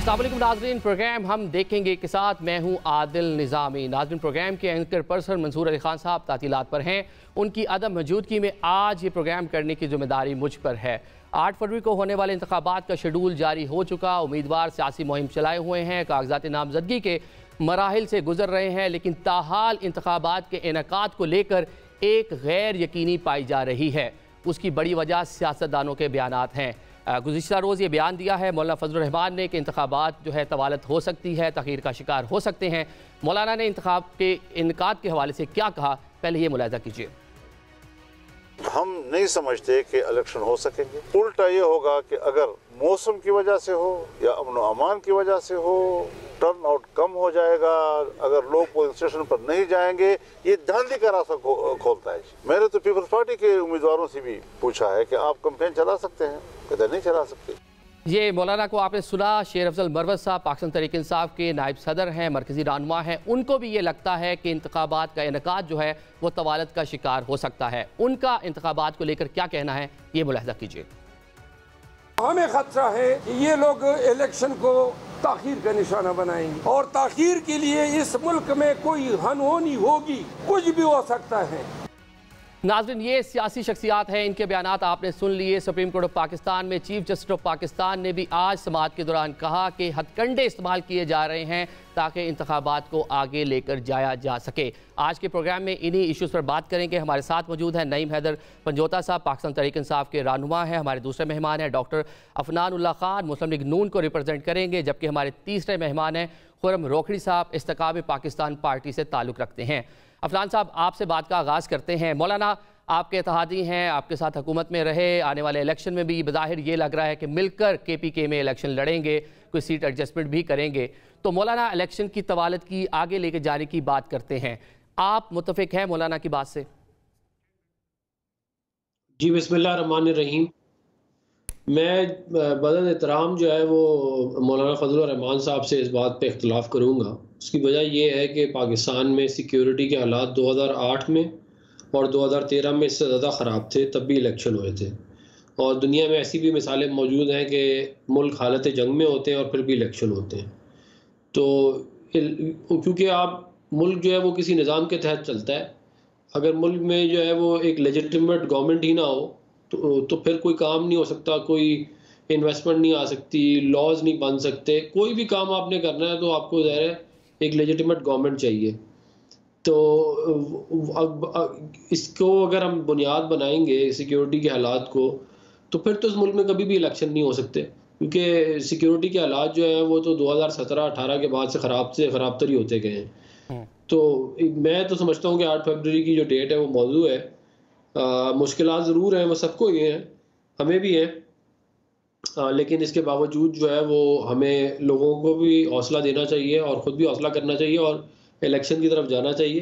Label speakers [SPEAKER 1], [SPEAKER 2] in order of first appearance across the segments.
[SPEAKER 1] अस्सलाम वालेकुम नाज़रीन, प्रोग्राम हम देखेंगे के साथ मैं हूं आदिल निज़ामी। नाज़रीन, प्रोग्राम के एंकर पर्सन मंसूर अली खान साहब तातीलात पर हैं। उनकी अदम मौजूदगी में आज ये प्रोग्राम करने की जिम्मेदारी मुझ पर है। 8 फरवरी को होने वाले इंतखाबात का शेड्यूल जारी हो चुका। उम्मीदवार सियासी मुहिम चलाए हुए हैं, कागजात नामजदगी के मराहिल से गुजर रहे हैं, लेकिन ताहाल इंतखाबात के इनेकाद को लेकर एक गैर यकीनी पाई जा रही है। उसकी बड़ी वजह सियासतदानों के बयानात हैं। गुज़िश्ता रोज़ ये बयान दिया है मौलाना फजल रहमान ने कि इंतखाबात जो है तवालत हो सकती है, तख़यीर का शिकार हो सकते हैं। मौलाना ने इंतखाब के इनकाद के हवाले से क्या कहा, पहले ये मुलाहिज़ा कीजिए।
[SPEAKER 2] हम नहीं समझते कि इलेक्शन हो सकेंगे। उल्टा ये होगा कि अगर मौसम की वजह से हो या अमन अमान की वजह से हो, टर्न आउट कम हो जाएगा। अगर लोग पोलिंग स्टेशन पर नहीं जाएंगे, ये धांधली का रास्ता खोलता है। मैंने तो पीपल्स पार्टी के उम्मीदवारों से भी पूछा है कि आप कैंपेन चला सकते हैं, कहते नहीं चला सकते।
[SPEAKER 1] ये मौलाना को आपने सुना, शेर अफजल मरवत साहब पाकिस्तान तहरीक इंसाफ के नायब सदर हैं, मरकजी रहनुमा हैं। उनको भी ये लगता है कि इंतखाबात का इनेकाद जो है वो तवालत का शिकार हो सकता है। उनका इंतखाबात को लेकर क्या कहना है, ये मुलाहिज़ा कीजिए।
[SPEAKER 3] हमें खतरा है कि ये लोग इलेक्शन को ताखीर का निशाना बनाएंगे और ताखीर के लिए इस मुल्क में कोई अनहोनी होगी, कुछ भी हो सकता है।
[SPEAKER 1] नाज़रीन, ये सियासी शख्सियात हैं, इनके बयानात आपने सुन लिए। सुप्रीम कोर्ट ऑफ पाकिस्तान में चीफ जस्टिस ऑफ पाकिस्तान ने भी आज समाअत के दौरान कहा कि हथकंडे इस्तेमाल किए जा रहे हैं ताकि इंतखाबात को आगे लेकर जाया जा सके। आज के प्रोग्राम में इन्हीं इशूज़ पर बात करेंगे। हमारे साथ मौजूद हैं नईम हैदर पंजोता साहब, पाकिस्तान तहरीक इंसाफ के रहनुमा हैं। हमारे दूसरे मेहमान हैं डॉक्टर अफनान उल्लाह खान, मुस्लिम लीग नून को रिप्रेजेंट करेंगे। जबकि हमारे तीसरे मेहमान हैं खुर्रम रोखड़ी साहब, इस्तेकाम पाकिस्तान पार्टी से ताल्लुक़ रखते हैं। अफनान साहब, आपसे बात का आगाज़ करते हैं। मौलाना, आपके इत्तेहादी हैं, आपके साथ हुकूमत में रहे, आने वाले इलेक्शन में भी बज़ाहिर ये लग रहा है कि मिलकर KPK में इलेक्शन लड़ेंगे, कोई सीट एडजस्टमेंट भी करेंगे। तो मौलाना, इलेक्शन की तवालत की आगे लेके जाने की बात करते हैं, आप मुत्तफिक हैं मौलाना की बात से?
[SPEAKER 4] जी, बिस्मिल्लाह रहमान रहीम। मैं बदल एहतराम जो है वो मौलाना फजल रहमान साहब से इस बात पे इख्तलाफ करूँगा। उसकी वजह ये है कि पाकिस्तान में सिक्योरिटी के हालात 2008 में और 2013 में इससे ज़्यादा ख़राब थे, तब भी इलेक्शन हुए थे। और दुनिया में ऐसी भी मिसालें मौजूद हैं कि मुल्क हालत जंग में होते हैं और फिर भी इलेक्शन होते हैं। तो क्योंकि आप मुल्क जो है वो किसी निज़ाम के तहत चलता है, अगर मुल्क में जो है वो एक लेजिटिमेट गवर्नमेंट ही ना हो तो फिर कोई काम नहीं हो सकता, कोई इन्वेस्टमेंट नहीं आ सकती, लॉज नहीं बन सकते। कोई भी काम आपने करना है तो आपको ज़ाहिर है एक लेजिटिमेट गवर्नमेंट चाहिए। तो अब इसको अगर हम बुनियाद बनाएंगे सिक्योरिटी के हालात को, तो फिर तो इस मुल्क में कभी भी इलेक्शन नहीं हो सकते, क्योंकि सिक्योरिटी के हालात जो हैं वो तो 2017-18 के बाद से ख़राब तरी होते गए हैं। तो मैं तो समझता हूँ कि 8 फरवरी की जो डेट है वो मौजू है। मुश्किलात ज़रूर हैं, वो सबको ही हैं, हमें भी हैं, लेकिन इसके बावजूद जो है वो हमें लोगों को भी हौसला देना चाहिए और ख़ुद भी हौसला करना चाहिए और इलेक्शन की तरफ जाना चाहिए,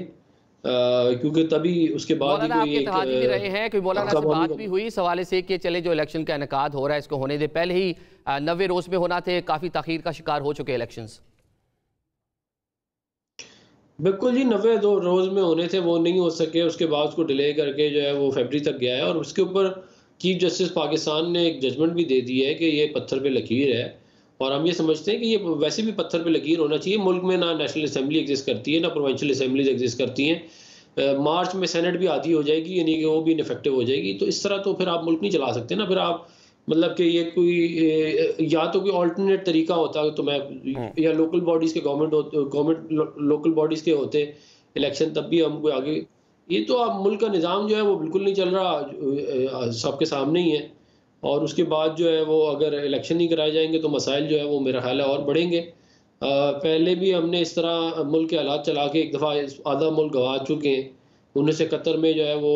[SPEAKER 4] क्योंकि तभी उसके बाद ही कोई एक
[SPEAKER 1] भी रहे हैं। कोई मौलाना से बात भी हुई इस हवाले से कि चले जो इलेक्शन का इनेकाद हो रहा है इसको होने दे, पहले ही 90 रोज़ में होना थे, काफ़ी ताख़ीर का शिकार हो चुके इलेक्शंस।
[SPEAKER 4] बिल्कुल जी, 90 रोज़ में होने थे, वो नहीं हो सके। उसके बाद उसको डिले करके जो है वो फरवरी तक गया है और उसके ऊपर चीफ जस्टिस पाकिस्तान ने एक जजमेंट भी दे दी है कि ये पत्थर पे लकीर है। और हम ये समझते हैं कि ये वैसे भी पत्थर पे लकीर होना चाहिए। मुल्क में ना नेशनल असेंबली एग्जिस्ट करती है, ना प्रोविंशियल असेंबलीज एग्जिस्ट करती हैं। मार्च में सेनेट भी आधी हो जाएगी, यानी कि वो भी इनफेक्टिव हो जाएगी। तो इस तरह तो फिर आप मुल्क नहीं चला सकते ना। फिर आप मतलब कि ये कोई या तो कोई ऑल्टरनेट तरीका होता तो मैं या लोकल बॉडीज़ के गवर्नमेंट लोकल बॉडीज़ के होते इलेक्शन, तब भी हम कोई आगे। ये तो आप मुल्क का निज़ाम जो है वो बिल्कुल नहीं चल रहा, सबके सामने ही है। और उसके बाद जो है वो अगर इलेक्शन नहीं कराए जाएंगे तो मसाइल जो है वो मेरा ख्याल है और बढ़ेंगे। पहले भी हमने इस तरह मुल्क के हालात चला के एक दफ़ा आधा मुल्क गंवा चुके हैं। 1971 में जो है वो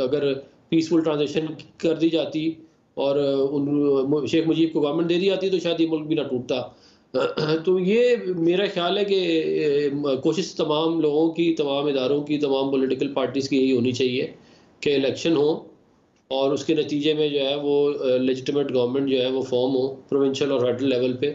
[SPEAKER 4] अगर पीसफुल ट्रांजिशन कर दी जाती और शेख मुजीब को गवर्नमेंट दे दी जाती तो शायद ये मुल्क भी ना टूटता। तो ये मेरा ख्याल है कि कोशिश तमाम लोगों की, तमाम इदारों की, तमाम पॉलिटिकल पार्टीज़ की यही होनी चाहिए कि इलेक्शन हो और उसके नतीजे में जो है वो लेजिटिमेट गवर्नमेंट जो है वो फॉर्म हो प्रोविंशियल और फेडरल लेवल पे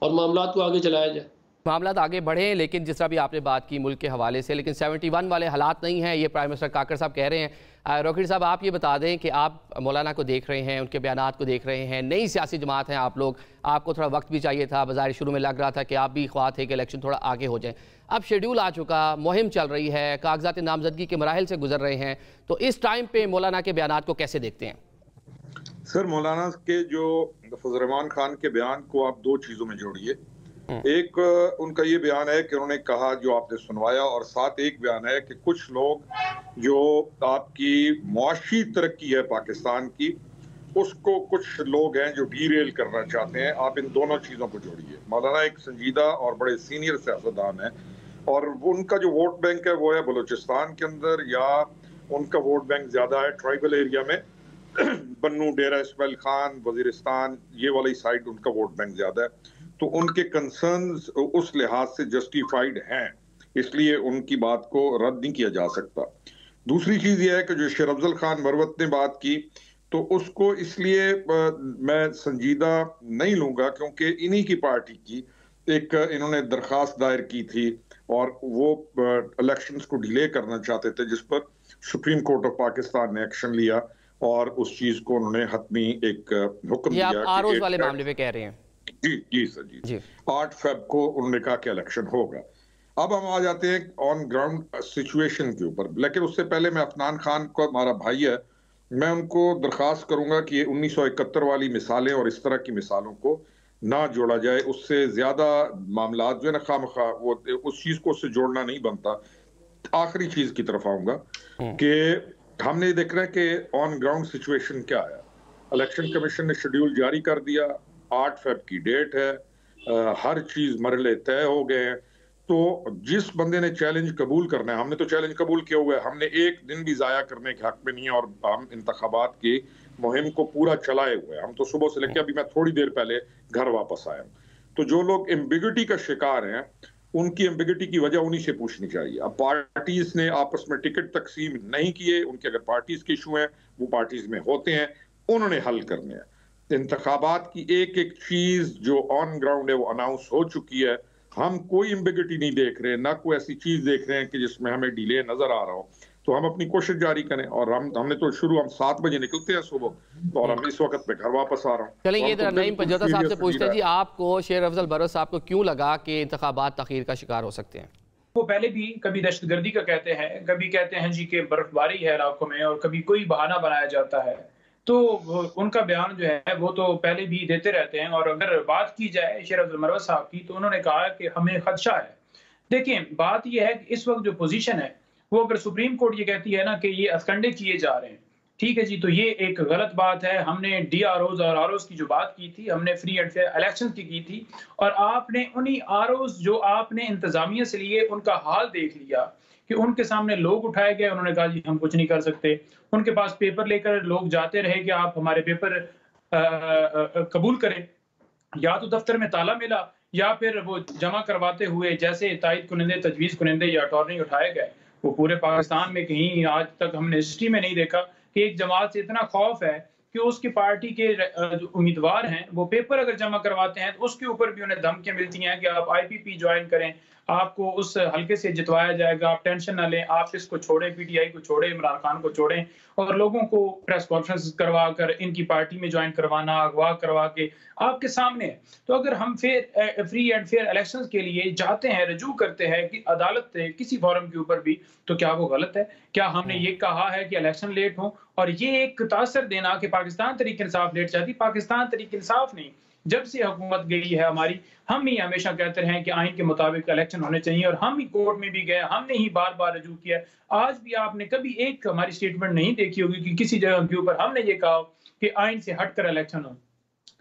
[SPEAKER 4] और मामलात को आगे चलाया जाए।
[SPEAKER 1] मामला आगे बढ़े, लेकिन जिस तरह भी आपने बात की मुल्क के हवाले से, लेकिन 71 वाले हालात नहीं हैं, ये प्राइम मिनिस्टर काकर साहब कह रहे हैं। रोकिड़ साहब, आप ये बता दें कि आप मौलाना को देख रहे हैं, उनके बयानात को देख रहे हैं, नई सियासी जमात हैं आप लोग, आपको थोड़ा वक्त भी चाहिए था, बाज़ाहिर शुरू में लग रहा था कि आप भी ख्वाह थे कि इलेक्शन थोड़ा आगे हो जाए। अब शेड्यूल आ चुका, मुहिम चल रही है, कागजात नामजदगी के मराहिल से गुजर रहे हैं, तो इस टाइम पर मौलाना के बयानात को कैसे देखते हैं?
[SPEAKER 5] सर, मौलाना के जो फजल खान के बयान को आप दो चीज़ों में जोड़िए। एक उनका ये बयान है कि उन्होंने कहा जो आपने सुनवाया, और साथ एक बयान है कि कुछ लोग जो आपकी मुआशी तरक्की है पाकिस्तान की, उसको कुछ लोग हैं जो डीरेल करना चाहते हैं। आप इन दोनों चीज़ों को जोड़िए। मौलाना एक संजीदा और बड़े सीनियर सियासतदान है, और उनका जो वोट बैंक है वो है बलूचिस्तान के अंदर, या उनका वोट बैंक ज़्यादा है ट्राइबल एरिया में, बन्नू, डेरा इस्माइल खान, वजीरिस्तान, ये वाली साइड उनका वोट बैंक ज़्यादा है। तो उनके कंसर्न्स उस लिहाज से जस्टिफाइड हैं, इसलिए उनकी बात को रद्द नहीं किया जा सकता। दूसरी चीज यह है कि जो शेर अफजल खान मरवत ने बात की, तो उसको इसलिए मैं संजीदा नहीं लूंगा क्योंकि इन्हीं की पार्टी की एक इन्होंने दरखास्त दायर की थी, और वो इलेक्शंस को डिले करना चाहते थे, जिस पर सुप्रीम कोर्ट ऑफ पाकिस्तान ने एक्शन लिया, और उस चीज को उन्होंने हतमी एक हुक्म दिया।
[SPEAKER 1] आप आरोज वाले मामले पे कह रहे हैं?
[SPEAKER 5] जी सर, जी 8 फेब को उन्होंने कहा कि इलेक्शन होगा। अब हम आ जाते हैं ऑन ग्राउंड सिचुएशन के ऊपर, लेकिन उससे पहले मैं अफनान खान को, हमारा भाई है, मैं उनको दरखास्त करूंगा कि ये 1971 वाली मिसालें और इस तरह की मिसालों को ना जोड़ा जाए। उससे ज्यादा मामला जो है ना खामखा, वो उस चीज को उससे जोड़ना नहीं बनता। आखिरी चीज की तरफ आऊंगा कि हमने देखना है कि ऑन ग्राउंड सिचुएशन क्या है। इलेक्शन कमीशन ने शेड्यूल जारी कर दिया, 8 फेब की डेट है, हर चीज मरले तय हो गए हैं। तो जिस बंदे ने चैलेंज कबूल करना है, हमने तो चैलेंज कबूल किया हुआ है, हमने एक दिन भी जाया करने के हक में नहीं है, और हम इंतखाबात की मुहिम को पूरा चलाए हुए हैं। हम तो सुबह से लेकर अभी मैं थोड़ी देर पहले घर वापस आया हूं। तो जो लोग एम्बिगिटी का शिकार हैं, उनकी एम्बिगिटी की वजह उन्हीं से पूछनी चाहिए। अब पार्टीज ने आपस में टिकट तकसीम नहीं किए, उनके अगर पार्टीज के इशू हैं वो पार्टीज में होते हैं, उन्होंने हल करने हैं। इंतखाबात की एक एक चीज जो ऑन ग्राउंड है वो अनाउंस हो चुकी है। हम कोई एम्बिगिटी नहीं देख रहे, ना कोई ऐसी चीज देख रहे हैं कि जिसमें हमें डिले नजर आ रहा हो। तो हम अपनी कोशिश जारी करें, और हमने तो हम 7 बजे निकलते हैं सुबह, और हम इस वक्त पे घर वापस आ रहा हूँ।
[SPEAKER 1] चलिए, ये नईम पंजोता साहब से पूछते हैं जी, आपको शेर अफजल बरो साहब को क्यों लगा कि इंतखाबात तखीर का शिकार हो सकते हैं?
[SPEAKER 6] वो पहले भी कभी दहशतगर्दी का कहते हैं, कभी कहते हैं जी कि बर्फबारी है इलाकों में, और कभी कोई बहाना बनाया जाता है। तो उनका बयान जो है वो तो पहले भी देते रहते हैं। और अगर बात की जाए शेर अफजल मरवत साहब की, तो उन्होंने कहा कि हमें खदशा है। देखिए, बात यह है कि इस वक्त जो पोजीशन है वो, अगर सुप्रीम कोर्ट ये कहती है ना कि ये असकंडे किए जा रहे हैं, ठीक है जी, तो ये एक गलत बात है। हमने DROs और ROs की जो बात की थी, हमने फ्री एंड फेयर इलेक्शन की थी, और आपने उन्हीं ROs जो आपने इंतजामिया से लिए उनका हाल देख लिया कि उनके सामने लोग उठाए गए, उन्होंने कहा जी हम कुछ नहीं कर सकते। उनके पास पेपर लेकर लोग जाते रहे कि आप हमारे पेपर कबूल करें, या तो दफ्तर में ताला मिला, या फिर वो जमा करवाते हुए जैसे तायद कुनिंदे, तजवीज़ कुनिंदे या अटॉर्नी उठाए गए। वो पूरे पाकिस्तान में कहीं आज तक हमने हिस्ट्री में नहीं देखा कि एक जमात से इतना खौफ है कि उसकी पार्टी के जो उम्मीदवार हैं वो पेपर अगर जमा करवाते हैं तो उसके ऊपर भी उन्हें धमकियां मिलती हैं कि आप IPP ज्वाइन करें, आपको उस हल्के से जितवाया जाएगा, आप टेंशन ना लें, आप इसको छोड़ें, PTI को छोड़ें, इमरान खान को छोड़ें। और लोगों को प्रेस कॉन्फ्रेंस करवा कर इनकी पार्टी में ज्वाइन करवाना, अगवा करवा के आपके सामने है। तो अगर हम फ्री एंड फेयर इलेक्शंस के लिए जाते हैं, रजू करते हैं कि अदालत से किसी फॉरम के ऊपर भी, तो क्या वो गलत है? क्या हमने ये कहा है कि इलेक्शन लेट हो? और ये एक तासर देना कि पाकिस्तान तहरीक इंसाफ लेट चाहती, पाकिस्तान तहरीक इंसाफ नहीं, जब से हुकूमत गई है हमारी, हम ही हमेशा कहते रहे कि आइन के मुताबिक इलेक्शन होने चाहिए, और हम ही कोर्ट में भी गए, हमने ही बार बार रजू किया। आज भी आपने कभी एक हमारी स्टेटमेंट नहीं देखी होगी कि किसी जगह के ऊपर हमने ये कहा कि आइन से हटकर इलेक्शन हो।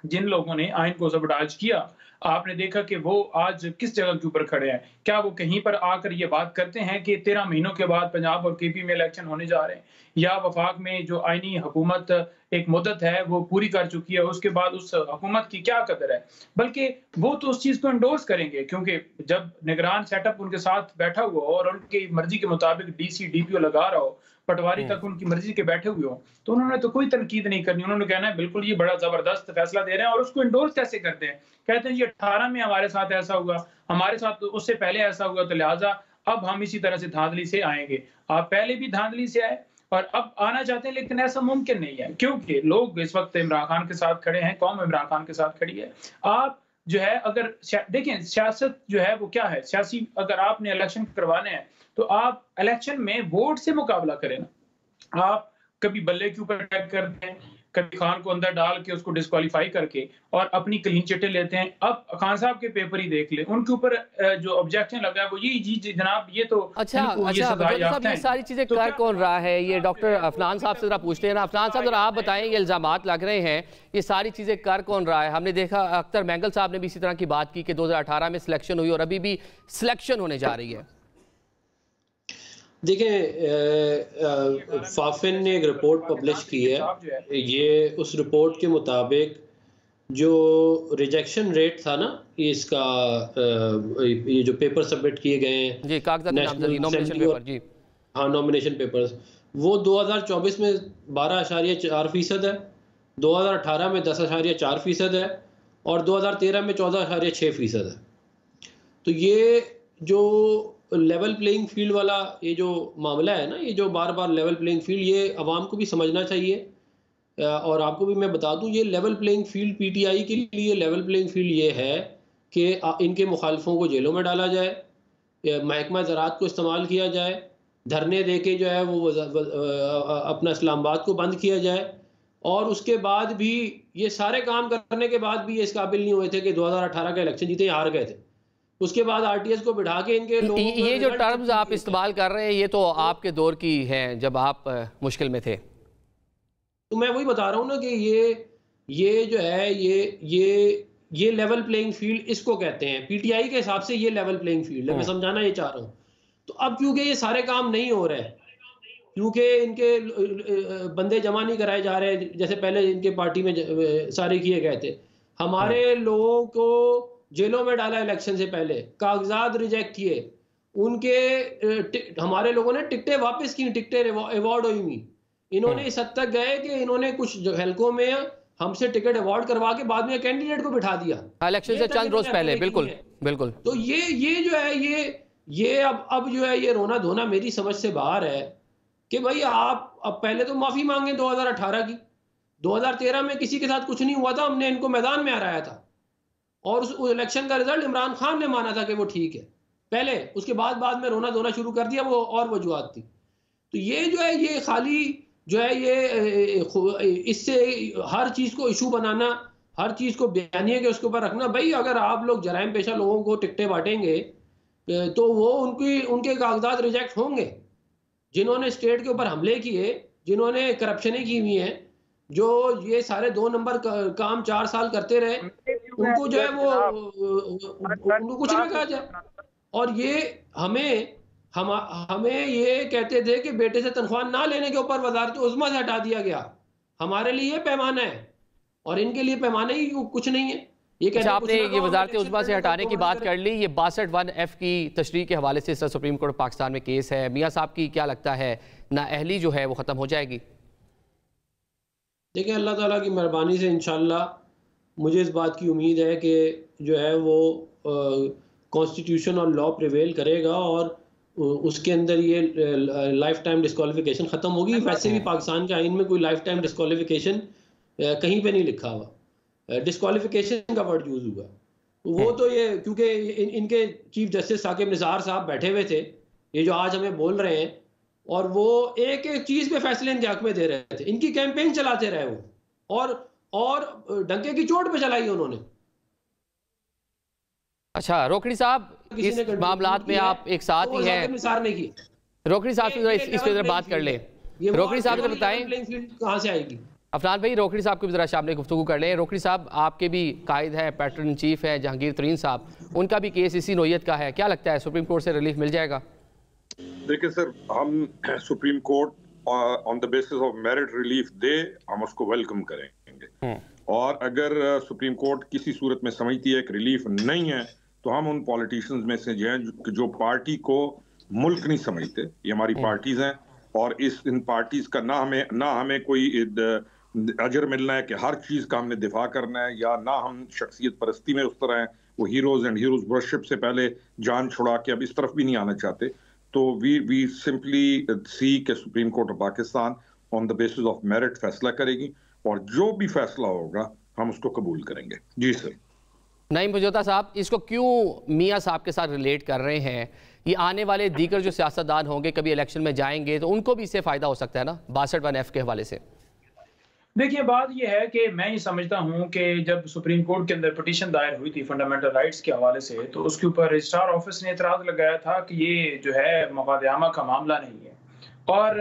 [SPEAKER 6] जिन लोगों ने आइन को सबटाज किया, आपने देखा कि वो आज किस जगह के ऊपर खड़े हैं। क्या वो कहीं पर आकर ये बात करते हैं कि 13 महीनों के बाद पंजाब और KP में इलेक्शन होने जा रहे हैं, या वफाक में जो आईनी हुकूमत एक मुद्दत है वो पूरी कर चुकी है, उसके बाद उस हुकूमत की क्या कदर है? बल्कि वो तो उस चीज को एंडोर्स करेंगे, क्योंकि जब निगरान सेटअप उनके साथ बैठा हुआ हो और उनकी मर्जी के मुताबिक DC DPO लगा रहा हो, पटवारी तक उनकी मर्जी के बैठे हुए हो, तो उन्होंने तो कोई तनकीद नहीं करनी। उन्होंने कहना है बिल्कुल ये बड़ा जबरदस्त फैसला दे रहे हैं, और उसको इंडोर्स कैसे करते हैं, कहते हैं जी 18 में हमारे साथ ऐसा हुआ, हमारे साथ तो उससे पहले ऐसा हुआ, तो लिहाजा अब हम इसी तरह से धांधली से आएंगे। आप पहले भी धांधली से आए और अब आना चाहते हैं, लेकिन ऐसा मुमकिन नहीं है, क्योंकि लोग इस वक्त इमरान खान के साथ खड़े हैं, कौम इमरान खान के साथ खड़ी है। आप जो है अगर देखें सियासत जो है वो क्या है, सियासी अगर आपने इलेक्शन करवाने हैं तो आप इलेक्शन में वोट से मुकाबला करें ना। आप कभी बल्ले के ऊपर अटैक करते हैं, कभी खान को अंदर डाल के उसको डिस्क्वालीफाई करके और अपनी क्लीन चिटें लेते हैं। अब खान साहब के पेपर ही देख ले, उनके ऊपर जो ऑब्जेक्शन लगा है वो ये जी जनाब ये तो
[SPEAKER 1] ये सारी चीजें कर कौन रहा है, ये डॉक्टर अफनान साहब से जरा पूछते हैं ना। अफनान साहब जरा आप बताएं, ये इल्जामात लग रहे हैं, ये सारी चीजें कर कौन रहा है? हमने देखा अख्तर मैंगल साहब ने भी इसी तरह की बात की कि 2018 में सिलेक्शन हुई और अभी भी सिलेक्शन होने जा रही है।
[SPEAKER 4] देखें, फाफिन ने एक रिपोर्ट पब्लिश की है, ये उस रिपोर्ट के मुताबिक जो रिजेक्शन रेट था ना इसका, ये जो पेपर सबमिट किए गए हैं
[SPEAKER 1] जी, नॉमिनेशन पेपर जी,
[SPEAKER 4] हाँ नॉमिनेशन पेपर्स, वो 2024 में 12.4% है, 2018 में 10.4% है और 2013 में 14.6% है। तो ये जो लेवल प्लेइंग फील्ड वाला ये जो मामला है ना, ये जो बार बार लेवल प्लेइंग फील्ड, ये अवाम को भी समझना चाहिए। और आपको भी मैं बता दूं, ये लेवल प्लेइंग फील्ड पीटीआई के लिए लेवल प्लेइंग फील्ड ये है कि इनके मुखालफों को जेलों में डाला जाए, महकमा ज़राअत को इस्तेमाल किया जाए, धरने दे के जो है वो अपना इस्लामाबाद को बंद किया जाए, और उसके बाद भी ये सारे काम करने के बाद भी ये इस काबिल नहीं हुए थे कि 2018 का इलेक्शन जीते, हार गए थे। उसके बाद आरटीएस को बिठा के इनके लोगों
[SPEAKER 1] ये जो टर्म्स आप इस्तेमाल कर रहे हैं ये तो आपके दौर की हैं जब आप मुश्किल में थे।
[SPEAKER 4] तो मैं वही बता रहा हूँ ना कि ये जो है ये लेवल प्लेइंग फील्ड इसको कहते हैं, पीटीआई के हिसाब से ये लेवल प्लेइंग फील्ड है, मैं समझाना ये चाह रहा हूँ। तो अब क्योंकि ये सारे काम नहीं हो रहे, क्योंकि इनके बंदे जमा नहीं कराए जा रहे जैसे पहले इनके पार्टी में सारे किए गए थे, हमारे लोगों को जेलों में डाला इलेक्शन से पहले, कागजात रिजेक्ट किए, उनके हमारे लोगों ने टिकटें वापस की, टिकटें अवार्ड हुई हुई। इन्होंने इस हद तक गए कि इन्होंने कुछ हलकों में हमसे टिकट अवार्ड करवा के बाद में कैंडिडेट को बिठा दिया
[SPEAKER 1] इलेक्शन से चंद रोज पहले। बिल्कुल बिल्कुल।
[SPEAKER 4] तो ये जो है ये अब जो है ये रोना धोना मेरी समझ से बाहर है कि भाई आप अब पहले तो माफी मांगे 2018 की, 2013 में किसी के साथ कुछ नहीं हुआ था, हमने इनको मैदान में हराया था और उस इलेक्शन का रिजल्ट इमरान खान ने माना था कि वो ठीक है पहले, उसके बाद में रोना धोना शुरू कर दिया वो और वजूहत थी। तो ये जो है ये खाली जो है ये इससे हर चीज़ को इशू बनाना, हर चीज़ को बयानिए के उसके ऊपर रखना। भाई अगर आप लोग जराइम पेशा लोगों को टिकटें बांटेंगे तो वो उनके कागजात रिजेक्ट होंगे। जिन्होंने स्टेट के ऊपर हमले किए, जिन्होंने करप्शनें की हुई हैं, जो ये सारे 2 नंबर काम 4 साल करते रहे, उनको जो है वो उनको कुछ ना कहा जाए। और ये हमें ये कहते थे कि बेटे से तनख्वाह ना लेने के ऊपर वजारत उज़्मा से हटा दिया गया। हमारे लिए पैमाना है और इनके लिए पैमाना ही कुछ नहीं है।
[SPEAKER 1] आपने ये वजारत उज़्मा से हटाने की बात कर ली, ये 62(1)(f) की तशरीह के हवाले से सुप्रीम कोर्ट पाकिस्तान में केस है। मियाँ साहब की क्या लगता है, नाअहली जो है वो ख़त्म हो जाएगी?
[SPEAKER 4] देखिए अल्लाह ताला की मेहरबानी से इंशाल्लाह मुझे इस बात की उम्मीद है कि जो है वो कॉन्स्टिट्यूशन और लॉ प्रिवेल करेगा और उसके अंदर ये लाइफ टाइम डिस्क्वालिफिकेशन ख़त्म होगी। वैसे भी पाकिस्तान के आइन में कोई लाइफ टाइम डिस्क्वालिफिकेशन कहीं पे नहीं लिखा हुआ, डिस्क्वालिफिकेशन का वर्ड यूज़ हुआ। वो तो ये क्योंकि इनके चीफ जस्टिस साकिब निसार साहब बैठे हुए थे, ये जो आज हमें बोल रहे हैं, और वो एक एक चीज पे फैसले इनके हक में दे रहे थे, इनकी कैंपेन चलाते रहे वो, और डंके की चोट पे चलाई उन्होंने।
[SPEAKER 1] अच्छा रोकड़ी साहब, इस मामलात में आप एक साथ ही हैं, रोकड़ी साहब से इस पे बात कर ले। रोकड़ी साहब से बताएं
[SPEAKER 4] कहाँ से आएगी।
[SPEAKER 1] अफनान भाई, रोकड़ी साहब की भी जरा सामने गुफ्तगू कर लें। रोकड़ी साहब, आपके भी कायद हैं, पैटर्न इन चीफ है जहांगीर तरीन साहब, उनका भी केस इसी नोयत का है, क्या लगता है सुप्रीम कोर्ट से रिलीफ मिल जाएगा?
[SPEAKER 5] देखिए सर, हम supreme court on the basis of merit relief दे, हम उसको वेलकम करेंगे। और अगर सुप्रीम कोर्ट किसी सूरत में समझती है कि रिलीफ नहीं है, तो हम उन पॉलिटिशियंस में से जो पार्टी को मुल्क नहीं समझते, ये हमारी पार्टीज हैं, और इन पार्टीज का ना हमें कोई अजर मिलना है कि हर चीज का हमने दिफा करना है, या ना हम शख्सियत परस्ती में उस तरह हैं, वो हीरोज एंड हीरोज वर्शिप से पहले जान छुड़ा के अब इस तरफ भी नहीं आना चाहते। तो वी सिंपली सी के supreme court of Pakistan on the basis of merit फैसला करेगी, और जो भी फैसला होगा हम उसको कबूल करेंगे। जी सर।
[SPEAKER 1] नईम पंजोता साहब, इसको क्यों मियाँ साहब के साथ रिलेट कर रहे हैं? ये आने वाले दीगर जो सियासतदान होंगे, कभी इलेक्शन में जाएंगे तो उनको भी इससे फ़ायदा हो सकता है ना 62(1)(f) के हवाले से।
[SPEAKER 6] देखिए, बात यह है कि मैं ये समझता हूं कि जब सुप्रीम कोर्ट के अंदर पिटीशन दायर हुई थी फंडामेंटल राइट्स के हवाले से, तो उसके ऊपर रजिस्ट्रार ऑफिस ने एतराज़ लगाया था कि ये जो है मुक़ादमा का मामला नहीं है, और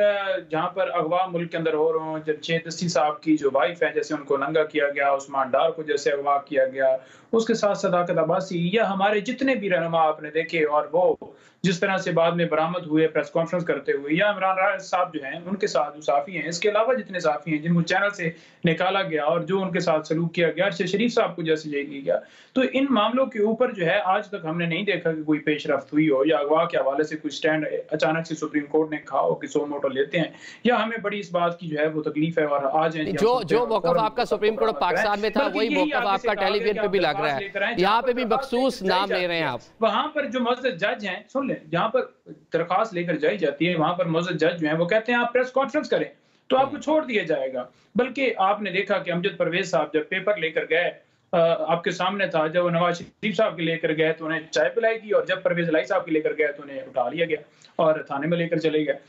[SPEAKER 6] जहां पर अगवा मुल्क के अंदर हो रहे हों, जब चेतसी साहब की जो वाइफ है, जैसे उनको नंगा किया गया, उस्मान डार को जैसे अगवा किया गया, उसके साथ सदाकत अब्बासी, या हमारे जितने भी रहनुमा आपने देखे और वो जिस तरह से बाद में बरामद हुए प्रेस कॉन्फ्रेंस करते हुए, या इमरान राज साहब जो हैं उनके साथ जो साफ़ी हैं, इसके अलावा जितने साफ़ी हैं जिनको चैनल से निकाला गया और जो उनके साथ सलूक किया गया, शरीफ साहब को जैसे ये किया गया, तो इन मामलों के ऊपर जो है आज तक हमने नहीं देखा कि कोई पेशरफ्त हुई हो, या अगवा के हवाले से कोई स्टैंड अचानक से सुप्रीम कोर्ट ने कहा हो कि सो मोटो लेते हैं, या हमें बड़ी इस बात की जो है वो तकलीफ है। और आज
[SPEAKER 1] जो मौक़िफ़ आपका सुप्रीम कोर्ट ऑफ पाकिस्तान में था, वही मौक़िफ़ आपका टेलीविजन पे भी लग रहा है, यहाँ पे भी मखसूस नाम ले रहे हैं आप।
[SPEAKER 6] वहां पर जो मुअज़्ज़ज़ जज हैं, सुन लें, जहां पर दरखास्त लेकर जाई जाती है, वहां पर मुअज़्ज़ज़ जज जो हैं वो कहते हैं आप प्रेस कॉन्फ्रेंस करें तो आपको छोड़ दिया जाएगा। बल्कि आपने देखा कि अमजद परवेज साहब जब पेपर लेकर गए, आपके सामने था, जब वो नवाज शरीफ साहब के लेकर गए तो उन्हें चाय पिलाई गई, और जब परवेज लाई साहब के लेकर गए तो उन्हें उठा लिया गया और थाने में लेकर चले गए।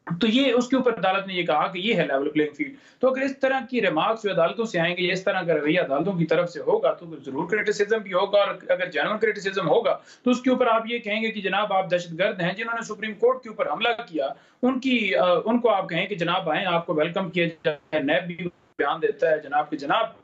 [SPEAKER 6] तो ये उसके ऊपर अदालत ने ये कहा कि ये है लेवल प्लेइंग फील्ड। तो अगर इस तरह की रिमार्क्स जो अदालतों से आएंगे, इस तरह का रवैया अदालतों की तरफ से होगा, तो जरूर क्रिटिसिज्म भी होगा, और अगर जेन्युइन क्रिटिसिज्म होगा तो उसके ऊपर आप ये कहेंगे कि जनाब आप दहशतगर्द हैं, जिन्होंने सुप्रीम कोर्ट के ऊपर हमला किया उनको आप कहें कि जनाब आए, आपको वेलकम किया जाए। नैब भी बयान देता है जनाब कि जनाब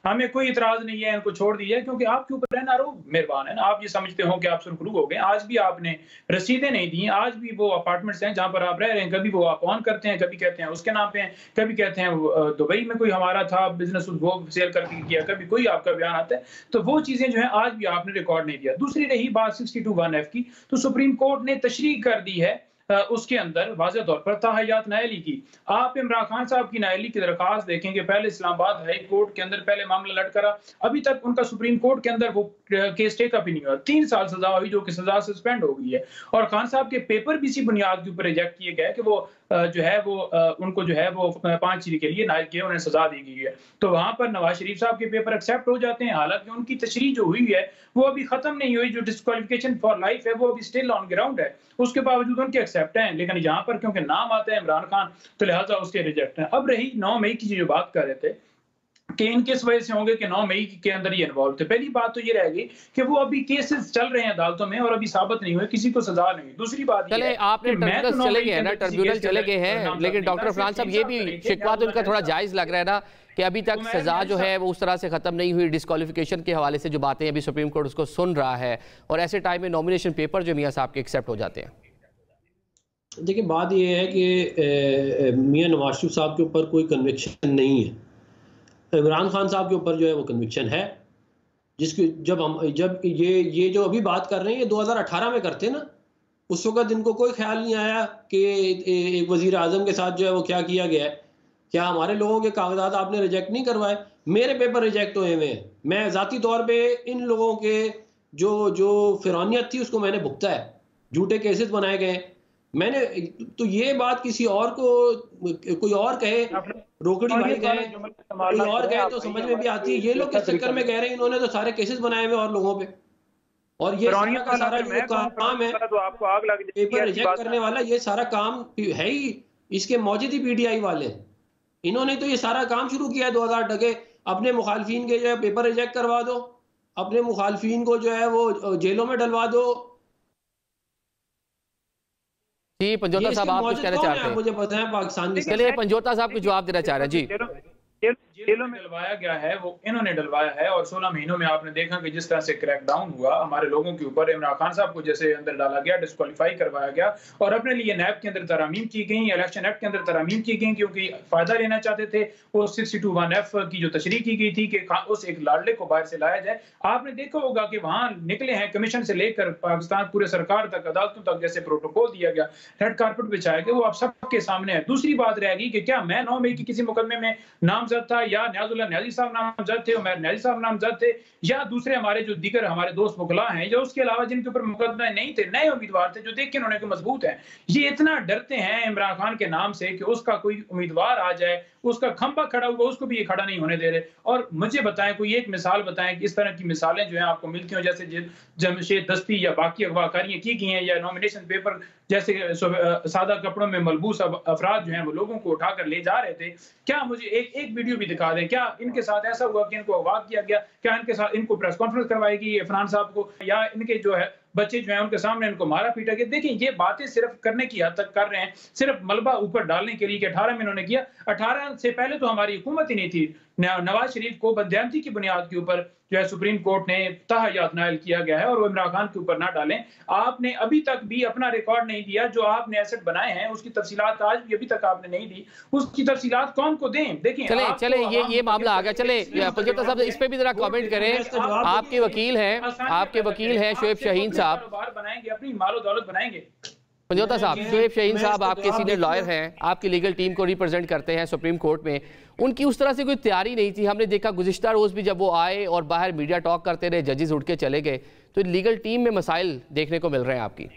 [SPEAKER 6] हमें कोई इतराज नहीं है, इनको छोड़ दीजिए, क्योंकि आपके ऊपर है ना मेहरबान है ना, आप ये समझते हो कि आप सुरखरू हो गए। आज भी आपने रसीदें नहीं दी, आज भी वो अपार्टमेंट्स हैं जहां पर आप रह रहे हैं, कभी वो आप ऑन करते हैं, कभी कहते हैं उसके नाम पे हैं, कभी कहते हैं दुबई में कोई हमारा था बिजनेस वो सेल करके किया, कभी कोई आपका बयान आता है, तो वो चीजें जो है आज भी आपने रिकॉर्ड नहीं दिया। दूसरी रही बात 62(1)(f) की, तो सुप्रीम कोर्ट ने तशरीह कर दी है उसके अंदर वाज़ेह तौर पर ताहयात नाअहली की। आप इमरान खान साहब की नाअहली की दरखास्त देखेंगे, पहले इस्लामाबाद हाई कोर्ट के अंदर पहले मामला लटका रहा, अभी तक उनका सुप्रीम कोर्ट के अंदर वो केस टेकअप ही नहीं हुआ। 3 साल सजा हुई, जो कि सजा सस्पेंड हो गई है, और खान साहब के पेपर भी इसी बुनियाद के ऊपर रिजेक्ट किए गए कि वो जो है वो उनको जो है वो 5 चीज के लिए नायब किया, उन्हें सजा दी गई है। तो वहां पर नवाज शरीफ साहब के पेपर एक्सेप्ट हो जाते हैं, हालांकि उनकी तशरीह जो हुई है वो अभी खत्म नहीं हुई, जो डिस्क्वालिफिकेशन फॉर लाइफ है वो अभी स्टिल ऑन ग्राउंड है, उसके बावजूद उनके एक्सेप्ट हैं। लेकिन यहाँ पर क्योंकि नाम आता है इमरान खान, तो लिहाजा उसके रिजेक्ट हैं। अब रही 9 मई की जो बात कर रहे थे कि इनके इस वजह से होंगे कि 9 मई के अंदर ये इन्वॉल्व थे, पहली बात तो ये रहेगी कि वो अभी केसेस चल रहे हैं अदालतों में और अभी साबित नहीं हुए, किसी को सजा नहीं हुई। दूसरी बात
[SPEAKER 1] चले आपने ट्रिब्यूनल चले गए ना, ट्रिब्यूनल चले गए हैं, लेकिन डॉक्टर फरहान साहब ये भी शिकवा तो उनका थोड़ा जायज लग रहा है ना कि अभी तक सजा जो है वो उस तरह से खत्म नहीं हुई, डिस्क्वालिफिकेशन के हवाले से जो बातें अभी सुप्रीम कोर्ट उसको सुन रहा है, और ऐसे टाइम में नॉमिनेशन पेपर जो मियाँ साहब के एक्सेप्ट हो जाते हैं।
[SPEAKER 4] देखिए, बात ये है कि मियाँ नवाज शरीफ साहब के ऊपर कोई कन्विक्शन नहीं है, इमरान खान साहब के ऊपर जो है वो कन्विक्शन है, जिसकी जब ये जो अभी बात कर रहे हैं ये 2018 में करते ना, उस वक्त इनको कोई ख्याल नहीं आया कि एक वजीर आजम के साथ जो है वो क्या किया गया है, क्या हमारे लोगों के कागजात आपने रिजेक्ट नहीं करवाए? मेरे पेपर रिजेक्ट हुए हुए हैं, मैं ज़ाती तौर पे इन लोगों के जो फिरौनियत थी उसको मैंने भुगता है, झूठे केसेस बनाए गए मैंने। तो ये बात किसी और को कोई और कहे, रोकड़ी भाई कहे, कोई और कहे तो समझ में भी आती है। ये लोग किस चक्कर में कह रहे हैं, इन्होंने तो सारे केसेस बनाए हुए और लोगों पे, और ये सारा का सारा जो काम है पेपर रिजेक्ट करने वाला, ये सारा काम है ही इसके मौजूद ही पीटीआई वाले, इन्होंने तो ये सारा काम शुरू किया है 2008 टके। अपने मुखालफिन के जो है पेपर रिजेक्ट करवा दो, अपने मुखालफिन को जो है वो जेलों में डलवा दो।
[SPEAKER 1] जी पंजोता साहब आप कुछ कहना चाहते हैं?
[SPEAKER 4] मुझे पता है पाकिस्तान
[SPEAKER 1] के लिए पंजोता साहब को जवाब देना चाह रहे हैं। जी
[SPEAKER 6] जेलों में डलवाया गया है वो इन्होंने डलवाया है। और 16 महीनों में आपने देखा कि जिस तरह से क्रैकडाउन हुआ हमारे लोगों के ऊपर, इमरान खान साहब को जैसे अंदर डाला गया, डिस्क्वालीफाई करवाया गया और अपने लिए नैब के अंदर तरामीम की गई, इलेक्शन एक्ट के अंदर तरामीम की गई क्योंकि फायदा लेना चाहते थे। वो 62(1)F की जो तशरीह की गई थी कि उस एक लाडले को बाहर से लाया जाए। आपने देखा होगा कि वहां निकले हैं कमीशन से लेकर पाकिस्तान पूरे सरकार तक, अदालतों तक, जैसे प्रोटोकॉल दिया गया, रेड कारपेट बिछाया गया, वो आप सबके सामने है। दूसरी बात रहेगी कि क्या मैं 9 मई की किसी मुकदमे में नामजद था या न्याजुल्लाह न्याजी साहब नामजद थे, उमर न्याजी साहब नामजद थे या दूसरे हमारे जो दीगर हमारे दोस्त वकला हैं या उसके अलावा जिनके ऊपर मुकदमे नहीं थे, नए उम्मीदवार थे जो देख के उन्होंने मजबूत है। ये इतना डरते हैं इमरान खान के नाम से कि उसका कोई उम्मीदवार आ जाए, उसका खंबा खड़ा हुआ, उसको भी ये खड़ा नहीं होने दे रहे। और मुझे बताएं, कोई एक मिसाल बताएं कि इस तरह की मिसालें जो हैं आपको मिलती हो, जैसे जमशेद दस्ती या बाकी अगवाकारियां की गई हैं या नॉमिनेशन पेपर जैसे सादा कपड़ों में मलबूस अफराद जो हैं वो लोगों को उठाकर ले जा रहे थे। क्या मुझे एक वीडियो भी दिखा दें, क्या इनके साथ ऐसा हुआ कि इनको अगवा किया गया, क्या इनके साथ इनको प्रेस कॉन्फ्रेंस करवाएगी इरफान साहब को, या इनके जो है बच्चे जो हैं उनके सामने इनको मारा पीटा गया। देखिए ये बातें सिर्फ करने की हद तक कर रहे हैं, सिर्फ मलबा ऊपर डालने के लिए कि 18 में इन्होंने किया। 18 से पहले तो हमारी हुकूमत ही नहीं थी। नवाज शरीफ को बदयांती की बुनियाद के ऊपर जो है सुप्रीम कोर्ट ने ताहयात नायल किया गया है और वो इमरान खान के ऊपर ना डालें। आपने अभी तक भी अपना रिकॉर्ड नहीं दिया, जो आपने एसेट बनाए हैं उसकी तफसीलात आज भी अभी तक आपने नहीं दी, उसकी तफसीलात कौन को दें? देखिए
[SPEAKER 1] चले ये मामला आ गया। चले पंजोता साहब इस पे भी जरा कमेंट करें। आपके वकील हैं शोएब शाहीन साहब,
[SPEAKER 6] बनाएंगे अपनी मालो दौलत बनाएंगे।
[SPEAKER 1] पंजोता साहब, शोएब शाहीन साहब आपके सीनियर लॉयर हैं, आपकी लीगल टीम को रिप्रेजेंट करते हैं सुप्रीम कोर्ट में। उनकी उस तरह से कोई तैयारी नहीं थी। हमने देखा गुज़िश्ता रोज़ भी जब वो आए और बाहर मीडिया टॉक करते रहे, जजेस उठ के चले गए, तो लीगल टीम में मसाइल देखने को मिल रहे हैं आपकी।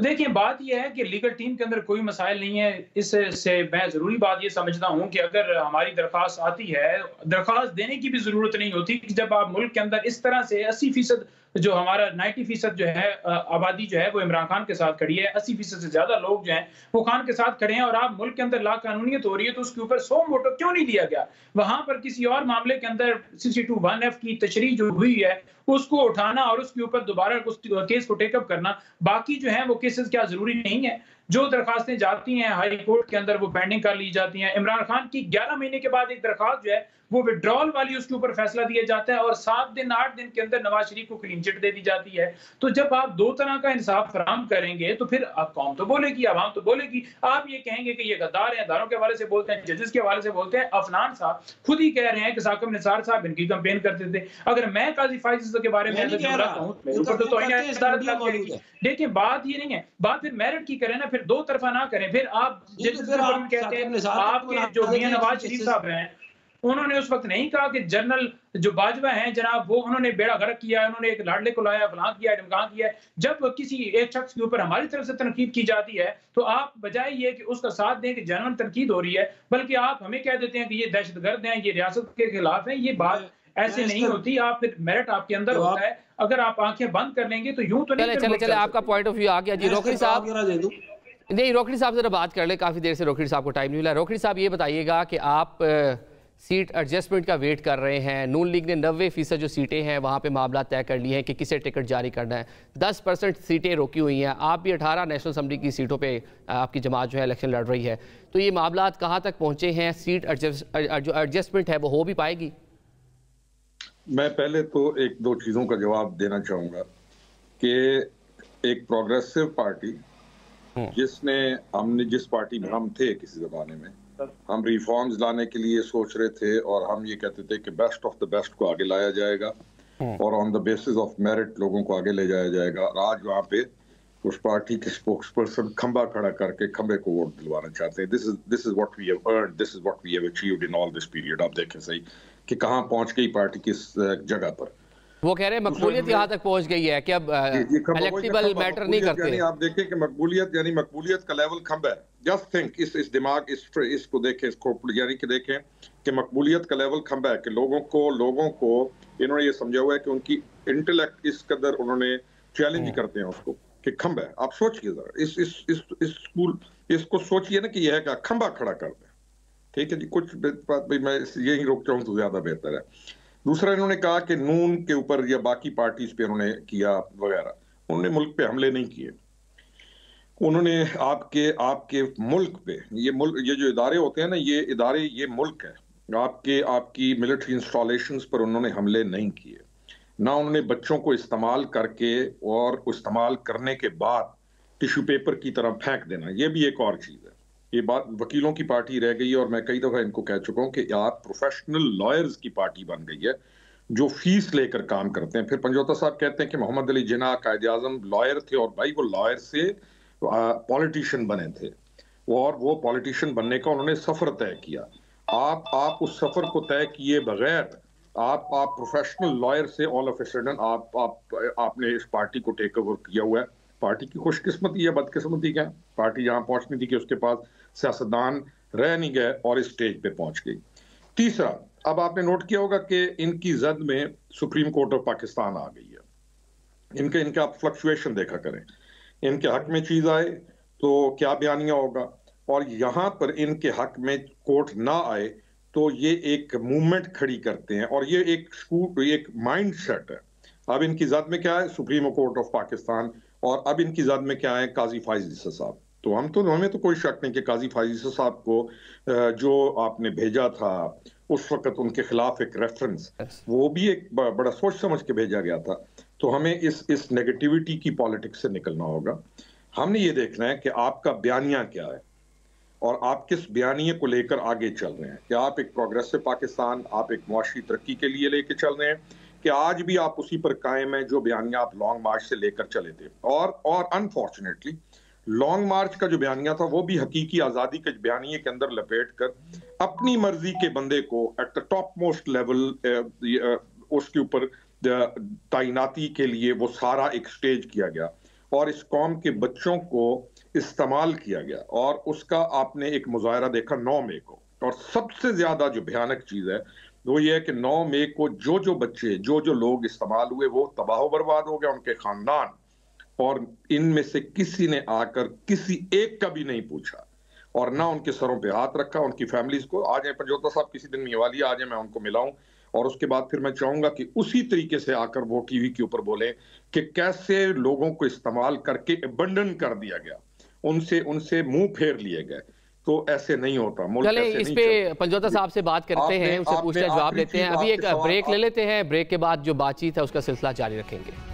[SPEAKER 6] देखिए बात यह है कि लीगल टीम के अंदर कोई मसाइल नहीं है। इससे मैं ज़रूरी बात ये समझता हूँ कि अगर हमारी दरख्वास्त आती है, दरख्वास्त देने की भी ज़रूरत नहीं होती कि जब आप मुल्क के अंदर इस तरह से 80% जो हमारा 90% जो है आबादी जो है वो इमरान खान के साथ खड़ी है, 80% से ज्यादा लोग जो हैं वो खान के साथ खड़े हैं और आप मुल्क के अंदर लाकानूनियत हो रही है तो उसके ऊपर सो मोटो क्यों नहीं दिया गया? वहां पर किसी और मामले के अंदर 62(1)F की तशरीह जो हुई है उसको उठाना और उसके ऊपर दोबारा उस केस को टेकअप करना, बाकी जो है वो केसेस क्या जरूरी नहीं है? जो दरखास्तें जाती हैं हाई कोर्ट के अंदर वो पेंडिंग कर ली जाती हैं। इमरान खान की 11 महीने के बाद एक दरखास्त जो है वो विड्रॉल वाली उसके ऊपर फैसला दिया जाता है और 7 दिन 8 दिन के अंदर नवाज शरीफ को क्लीन चिट दे दी जाती है। तो जब आप दो तरह का इंसाफ फराहम करेंगे तो फिर आप कौम तो बोलेगी, आवाम तो बोलेगी। आप ये कहेंगे कि ये गद्दार हैं, अदारों के हवाले से बोलते हैं, जजेस के हवाले से बोलते हैं। अफनान साहब खुद ही कह रहे हैं कि साकिब निसार साहब इनकी कैंपेन करते थे। अगर मैं काजी फाइज के बारे में देखिए बात ये नहीं है, बात फिर मेरिट की करें ना, फिर दो तरफा ना करें। फिर आप कहते हैं आपके जो मियां नवाज शरीफ साहब हैं उन्होंने उस वक्त नहीं कहा कि जनरल जो बाजवा हैं जनाब वो उन्होंने बेड़ा गर्क किया, उन्होंने एक लाडले को लाया, फलां किया, ढमकां किया। जब किसी एक शख्स के ऊपर हमारी तरफ से तनकीद की जाती है तो आप बजाय ये कि उसका साथ दें कि जनरल तनकीद हो रही है, बल्कि आप हमें कह देते हैं कि ये दहशतगर्द हैं, ये रियासत के खिलाफ हैं। ये बात ऐसे नहीं होती। आप फिर मेरिट आपके अंदर होता है, अगर आप आंखें बंद कर लेंगे तो यूं तो नहीं।
[SPEAKER 1] चले आपका पॉइंट ऑफ व्यू आ गया जी। रोकड़ी साहब नहीं, रोकड़ी साहब जरा बात कर ले, काफी देर से रोकड़ी साहब को टाइम नहीं मिला। रोकड़ी साहब ये बताइएगा कि आप सीट एडजस्टमेंट का वेट कर रहे हैं। नून लीग ने 90% जो सीटें हैं वहाँ पे मामला तय कर लिए हैं कि किसे टिकट जारी करना है। 10% सीटें रोकी हुई हैं। आप भी 18 नेशनल असम्बली की सीटों पे आपकी जमात जो है इलेक्शन लड़ रही है। तो ये मामला कहाँ तक पहुँचे हैं? सीट जो एडजस्टमेंट है वो हो भी पाएगी?
[SPEAKER 5] मैं पहले तो एक दो चीज़ों का जवाब देना चाहूँगा कि एक प्रोग्रेसिव पार्टी जिस पार्टी में हम थे किसी ज़माने में, हम रिफॉर्म्स लाने के लिए सोच रहे थे और हम ये कहते थे कि बेस्ट ऑफ द बेस्ट को आगे लाया जाएगा और on the basis of merit लोगों को आगे ले जाया जाएगा। और आज वहाँ पे उस पार्टी के स्पोक्स पर्सन खंबा खड़ा करके खंबे को वोट दिलवाना चाहते हैं। This is what we have earned, this is what we have achieved in all this period. आप देखें सही कि कहाँ पहुंच गई पार्टी किस जगह पर।
[SPEAKER 1] वो कह रहे हैं मकबूलियत यहाँ तक पहुंच गई है कि अब इलेक्टेबल मैटर नहीं करते।
[SPEAKER 5] आप देखें कि मकबूलियत का लेवल खंबा है। जस्ट थिंक इस दिमाग इसको देखें, इसको यानी कि देखें कि मकबूलियत का लेवल खंबा है कि लोगों को इन्होंने ये समझा हुआ है कि उनकी इंटेलेक्ट इस कदर उन्होंने चैलेंज करते हैं उसको कि खंबा है। आप सोचिए जरा इसको सोचिए ना कि यह है कि खंबा खड़ा कर दें। ठीक है जी, कुछ बात मैं यही रोक चाहूँ तो ज्यादा बेहतर है। दूसरा इन्होंने कहा कि नून के ऊपर या बाकी पार्टीज पे उन्होंने किया वगैरह, उन्होंने मुल्क पे हमले नहीं किए। उन्होंने आपके मुल्क पे ये जो इदारे होते हैं ना, ये इदारे ये मुल्क है, आपकी मिलिट्री इंस्टॉलेशंस पर उन्होंने हमले नहीं किए, ना उन्होंने बच्चों को इस्तेमाल करके और इस्तेमाल करने के बाद टिश्यू पेपर की तरह फेंक देना, ये भी एक और चीज है। ये बात वकीलों की पार्टी रह गई है, और मैं कई दफा इनको कह चुका हूं कि आप प्रोफेशनल लॉयर्स की पार्टी बन गई है जो फीस लेकर काम करते हैं। फिर पंजोता साहब कहते हैं कि मोहम्मद अली जिन्ना कायदे आजम लॉयर थे, और भाई वो लॉयर से पॉलिटिशियन बने थे, और वो पॉलिटिशियन बनने का उन्होंने सफर तय किया। आप उस सफर को तय किए बगैर आप प्रोफेशनल लॉयर से ऑल ऑफ ए सडन आपने इस पार्टी को टेक ओवर किया हुआ है। पार्टी की खुशकिस्मती या बदकिस्मती क्या, पार्टी जहां पहुंचनी थी कि उसके पास सियासतदान रह नहीं गए और इस स्टेज पे पहुंच गई। तीसरा, अब आपने नोट किया होगा कि इनकी जद में सुप्रीम कोर्ट ऑफ पाकिस्तान आ गई है। इनका आप फ्लक्चुएशन देखा करें, इनके हक में चीज आए तो क्या बयानिया होगा, और यहां पर इनके हक में कोर्ट ना आए तो ये एक मूवमेंट खड़ी करते हैं, और ये एक माइंड सेट है। अब इनकी जद में क्या है, सुप्रीम कोर्ट ऑफ पाकिस्तान, और अब इनकी जद में क्या है, काजी फाइज ईसा साहब। तो हमें तो कोई शक नहीं कि काजी फाइज ईसा साहब को जो आपने भेजा था उस वक्त उनके खिलाफ एक रेफरेंस, वो भी एक बड़ा सोच समझ के भेजा गया था। तो हमें इस नेगेटिविटी की पॉलिटिक्स से निकलना होगा। हमने ये देखना है कि आपका बयानिया क्या है और आप किस बयानिए को लेकर आगे चल रहे हैं। क्या आप एक प्रोग्रेसिव पाकिस्तान, आप एक मुआशी तरक्की के लिए लेके चल रहे हैं, कि आज भी आप उसी पर कायम है जो बयानिया आप लॉन्ग मार्च से लेकर चले थे। और अनफॉर्चुनेटली लॉन्ग मार्च का जो बयानिया था वो भी हकीकी आजादी के बयानिए के अंदर लपेट कर अपनी मर्जी के बंदे को at the top most level उसके ऊपर तैनाती के लिए वो सारा एक स्टेज किया गया, और इस कौम के बच्चों को इस्तेमाल किया गया, और उसका आपने एक मुजाहरा देखा 9 मई को। और सबसे ज्यादा जो भयानक चीज है वो ये है कि 9 मई को जो बच्चे जो लोग इस्तेमाल हुए वो तबाह बर्बाद हो गए, उनके खानदान, और इनमें से किसी ने आकर किसी एक का भी नहीं पूछा और ना उनके सरों पे हाथ रखा। उनकी फैमिलीज को आ जाए, पंजोता साहब किसी दिन मेवाली आ जाए, मैं उनको मिलाऊं, और उसके बाद फिर मैं चाहूंगा कि उसी तरीके से आकर वो टीवी के ऊपर बोले कि कैसे लोगों को इस्तेमाल करके अबंडन कर दिया गया, उनसे मुंह फेर लिए गए। तो ऐसे नहीं होता।
[SPEAKER 1] चले इस पे पंजोता साहब से बात करते हैं, उनसे पूछते हैं, जवाब लेते हैं। अभी एक ब्रेक ले लेते हैं, ब्रेक के बाद जो बातचीत है उसका सिलसिला जारी रखेंगे।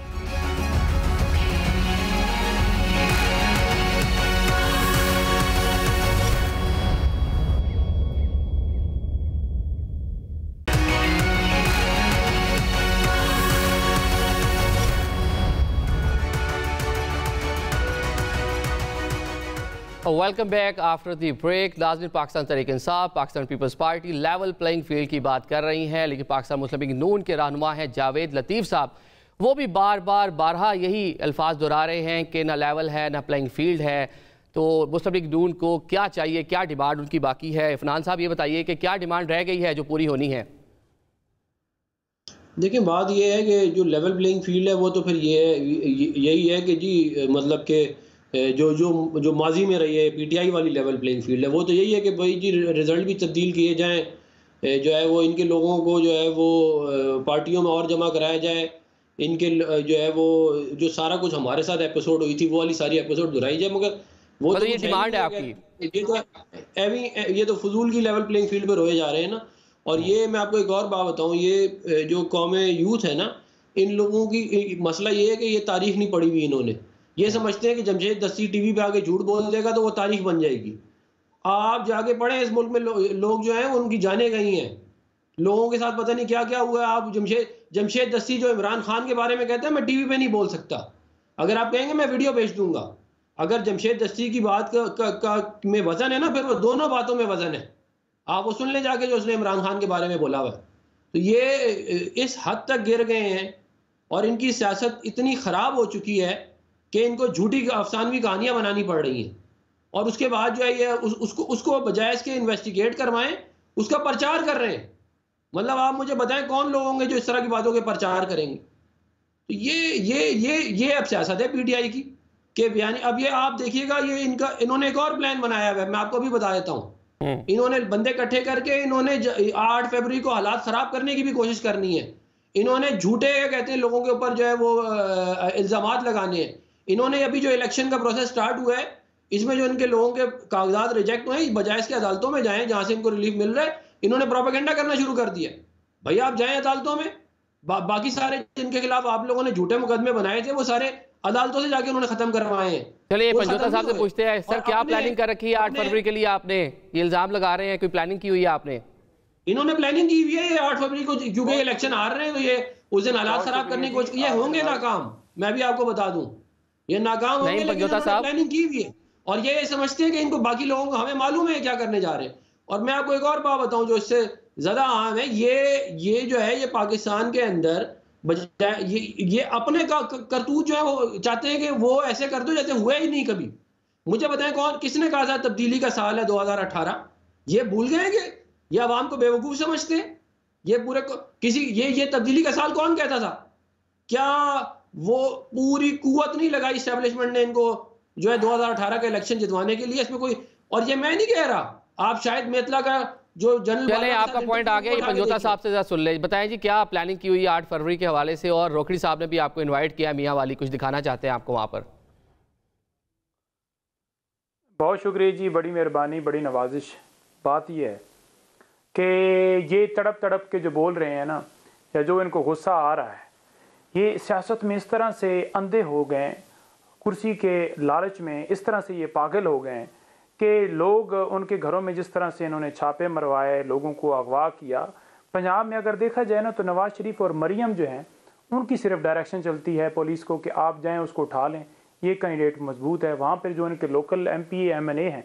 [SPEAKER 1] Welcome back after the break. नाज़रीन, Pakistan Tehreek-e-Insaf, Pakistan peoples party level playing field की बात कर रही हैं, लेकिन पाकिस्तान मुस्लिम लीग नून के रहनुमा हैं जावेद लतीफ़ साहब, वो भी बारहा यही अल्फाज दोहरा रहे हैं कि ना लेवल है ना प्लेइंग फील्ड है। तो मुस्लिम लीग नून को क्या चाहिए, क्या डिमांड उनकी बाकी है? इफ़नान साहब ये बताइए कि क्या डिमांड रह गई है जो पूरी होनी है?
[SPEAKER 4] देखिए, बात ये है कि जो लेवल प्लेइंग फील्ड है वो तो फिर यही है कि जी मतलब कि जो माजी में रही है पीटीआई वाली लेवल प्लेइंग फील्ड है, वो तो यही है कि भाई जी रिजल्ट भी तब्दील किए जाएं, जो है वो इनके लोगों को जो है वो पार्टियों में और जमा कराया जाए, इनके जो है वो जो सारा कुछ हमारे साथ एपिसोड हुई थी वो वाली सारी एपिसोड दोहराई जाए। मगर वो तो
[SPEAKER 1] ये डिमांड है आपकी,
[SPEAKER 4] ये तो फजूल की लेवल प्लेइंग फील्ड पर रोए जा रहे हैं ना। और ये मैं आपको एक और बात बताऊं, ये जो कौम यूथ है ना, इन लोगों की मसला ये है कि ये तारीख नहीं पढ़ी हुई इन्होंने। ये समझते हैं कि जमशेद दस्ती टीवी पे आके झूठ बोल देगा तो वो तारीख बन जाएगी। आप जाके पढ़ें, इस मुल्क में लोग जो हैं उनकी जाने गई हैं, लोगों के साथ पता नहीं क्या क्या हुआ है। आप जमशेद दस्ती जो इमरान खान के बारे में कहते हैं मैं टीवी पे नहीं बोल सकता, अगर आप कहेंगे मैं वीडियो भेज दूंगा। अगर जमशेद दस्ती की बात में वजन है ना, फिर वो दोनों बातों में वजन है। आप वो सुन ले जाके जो उसने इमरान खान के बारे में बोला हुआ। तो ये इस हद तक गिर गए हैं और इनकी सियासत इतनी खराब हो चुकी है कि इनको झूठी अफसानवी कहानियां बनानी पड़ रही हैं। और उसके बाद जो है ये उसको बजाय इसके इन्वेस्टिगेट करवाएं, उसका प्रचार कर रहे हैं। मतलब आप मुझे बताएं कौन लोग होंगे जो इस तरह की बातों के प्रचार करेंगे? तो ये अब सियासत है पीटीआई की कि बयानी। अब ये आप देखिएगा, ये इन्होंने एक और प्लान बनाया हुआ है, मैं आपको भी बता देता हूँ। इन्होंने बंदे इकट्ठे करके इन्होंने 8 फरवरी को हालात खराब करने की भी कोशिश करनी है। इन्होंने झूठे कहते हैं लोगों के ऊपर जो है वो इल्जामात लगाने हैं। इन्होंने अभी जो इलेक्शन का प्रोसेस स्टार्ट हुआ है, इसमें जो इनके लोगों के कागजात रिजेक्ट हुए, बजाय इसके अदालतों में जाएं जहां से इनको रिलीफ मिल रहा है, इन्होंने प्रोपेगेंडा करना शुरू कर दिया। भैया आप जाएं अदालतों में, बाकी सारे जिनके खिलाफ आप लोगों ने झूठे मुकदमे बनाए थे वो सारे अदालतों से जाके उन्होंने खत्म करवाए हैं।
[SPEAKER 1] चलिए पंजोता साहब से पूछते हैं, सर क्या प्लानिंग कर रखी है 8 फरवरी के लिए? आपने ये इल्जाम लगा रहे हैं, कोई प्लानिंग की हुई है आपने?
[SPEAKER 4] इन्होंने प्लानिंग की हुई है 8 फरवरी को, क्योंकि इलेक्शन आ रहे हैं तो ये उस दिन हालात खराब करने की कोशिश, ये होंगे नाकाम, मैं भी आपको बता दूं ये नाकाम होंगे, लेकिन इन्होंने प्लानिंग की हुई है और ये समझते हैं कि इनको बाकी लोगों को, हमें मालूम है क्या करने जा रहे हैं। और मैं आपको एक और बात बताऊं जो इससे ज्यादा अहम है, ये जो है ये पाकिस्तान के अंदर बजाय ये अपने का करतूत जो है वो चाहते हैं कि वो ऐसे कर दो जैसे हुआ ही नहीं कभी। मुझे बताएं कौन, किसने कहा था तब्दीली का साल है 2018? ये भूल गए कि ये आवाम को बेवकूफ समझते हैं? ये पूरे किसी ये तब्दीली का साल कौन कहता था? क्या वो पूरी कुव्वत नहीं लगाई एस्टेब्लिशमेंट ने इनको जो है 2018 का इलेक्शन जितवाने के लिए? इसमें कोई, और ये मैं नहीं कह रहा, आप शायद मेतला का जो जनरल,
[SPEAKER 1] चले आपका पॉइंट आ गया, ये पंजोता साहब से जरा सुन ले। बताएं जी क्या प्लानिंग की हुई है 8 फरवरी के हवाले से? और रोकड़ी साहब ने भी आपको इनवाइट किया, मियां वाली कुछ दिखाना चाहते हैं आपको वहां पर।
[SPEAKER 7] बहुत शुक्रिया जी, बड़ी मेहरबानी, बड़ी नवाजिश। बात यह है कि ये तड़प तड़प के जो बोल रहे हैं ना, या जो इनको गुस्सा आ रहा है, ये सियासत में इस तरह से अंधे हो गए, कुर्सी के लालच में इस तरह से ये पागल हो गए कि लोग उनके घरों में जिस तरह से इन्होंने छापे मरवाए, लोगों को अगवा किया। पंजाब में अगर देखा जाए ना तो नवाज शरीफ और मरियम जो हैं उनकी सिर्फ डायरेक्शन चलती है पुलिस को कि आप जाएं उसको उठा लें, ये कैंडिडेट मजबूत है। वहाँ पर जो उनके लोकल MP MNA हैं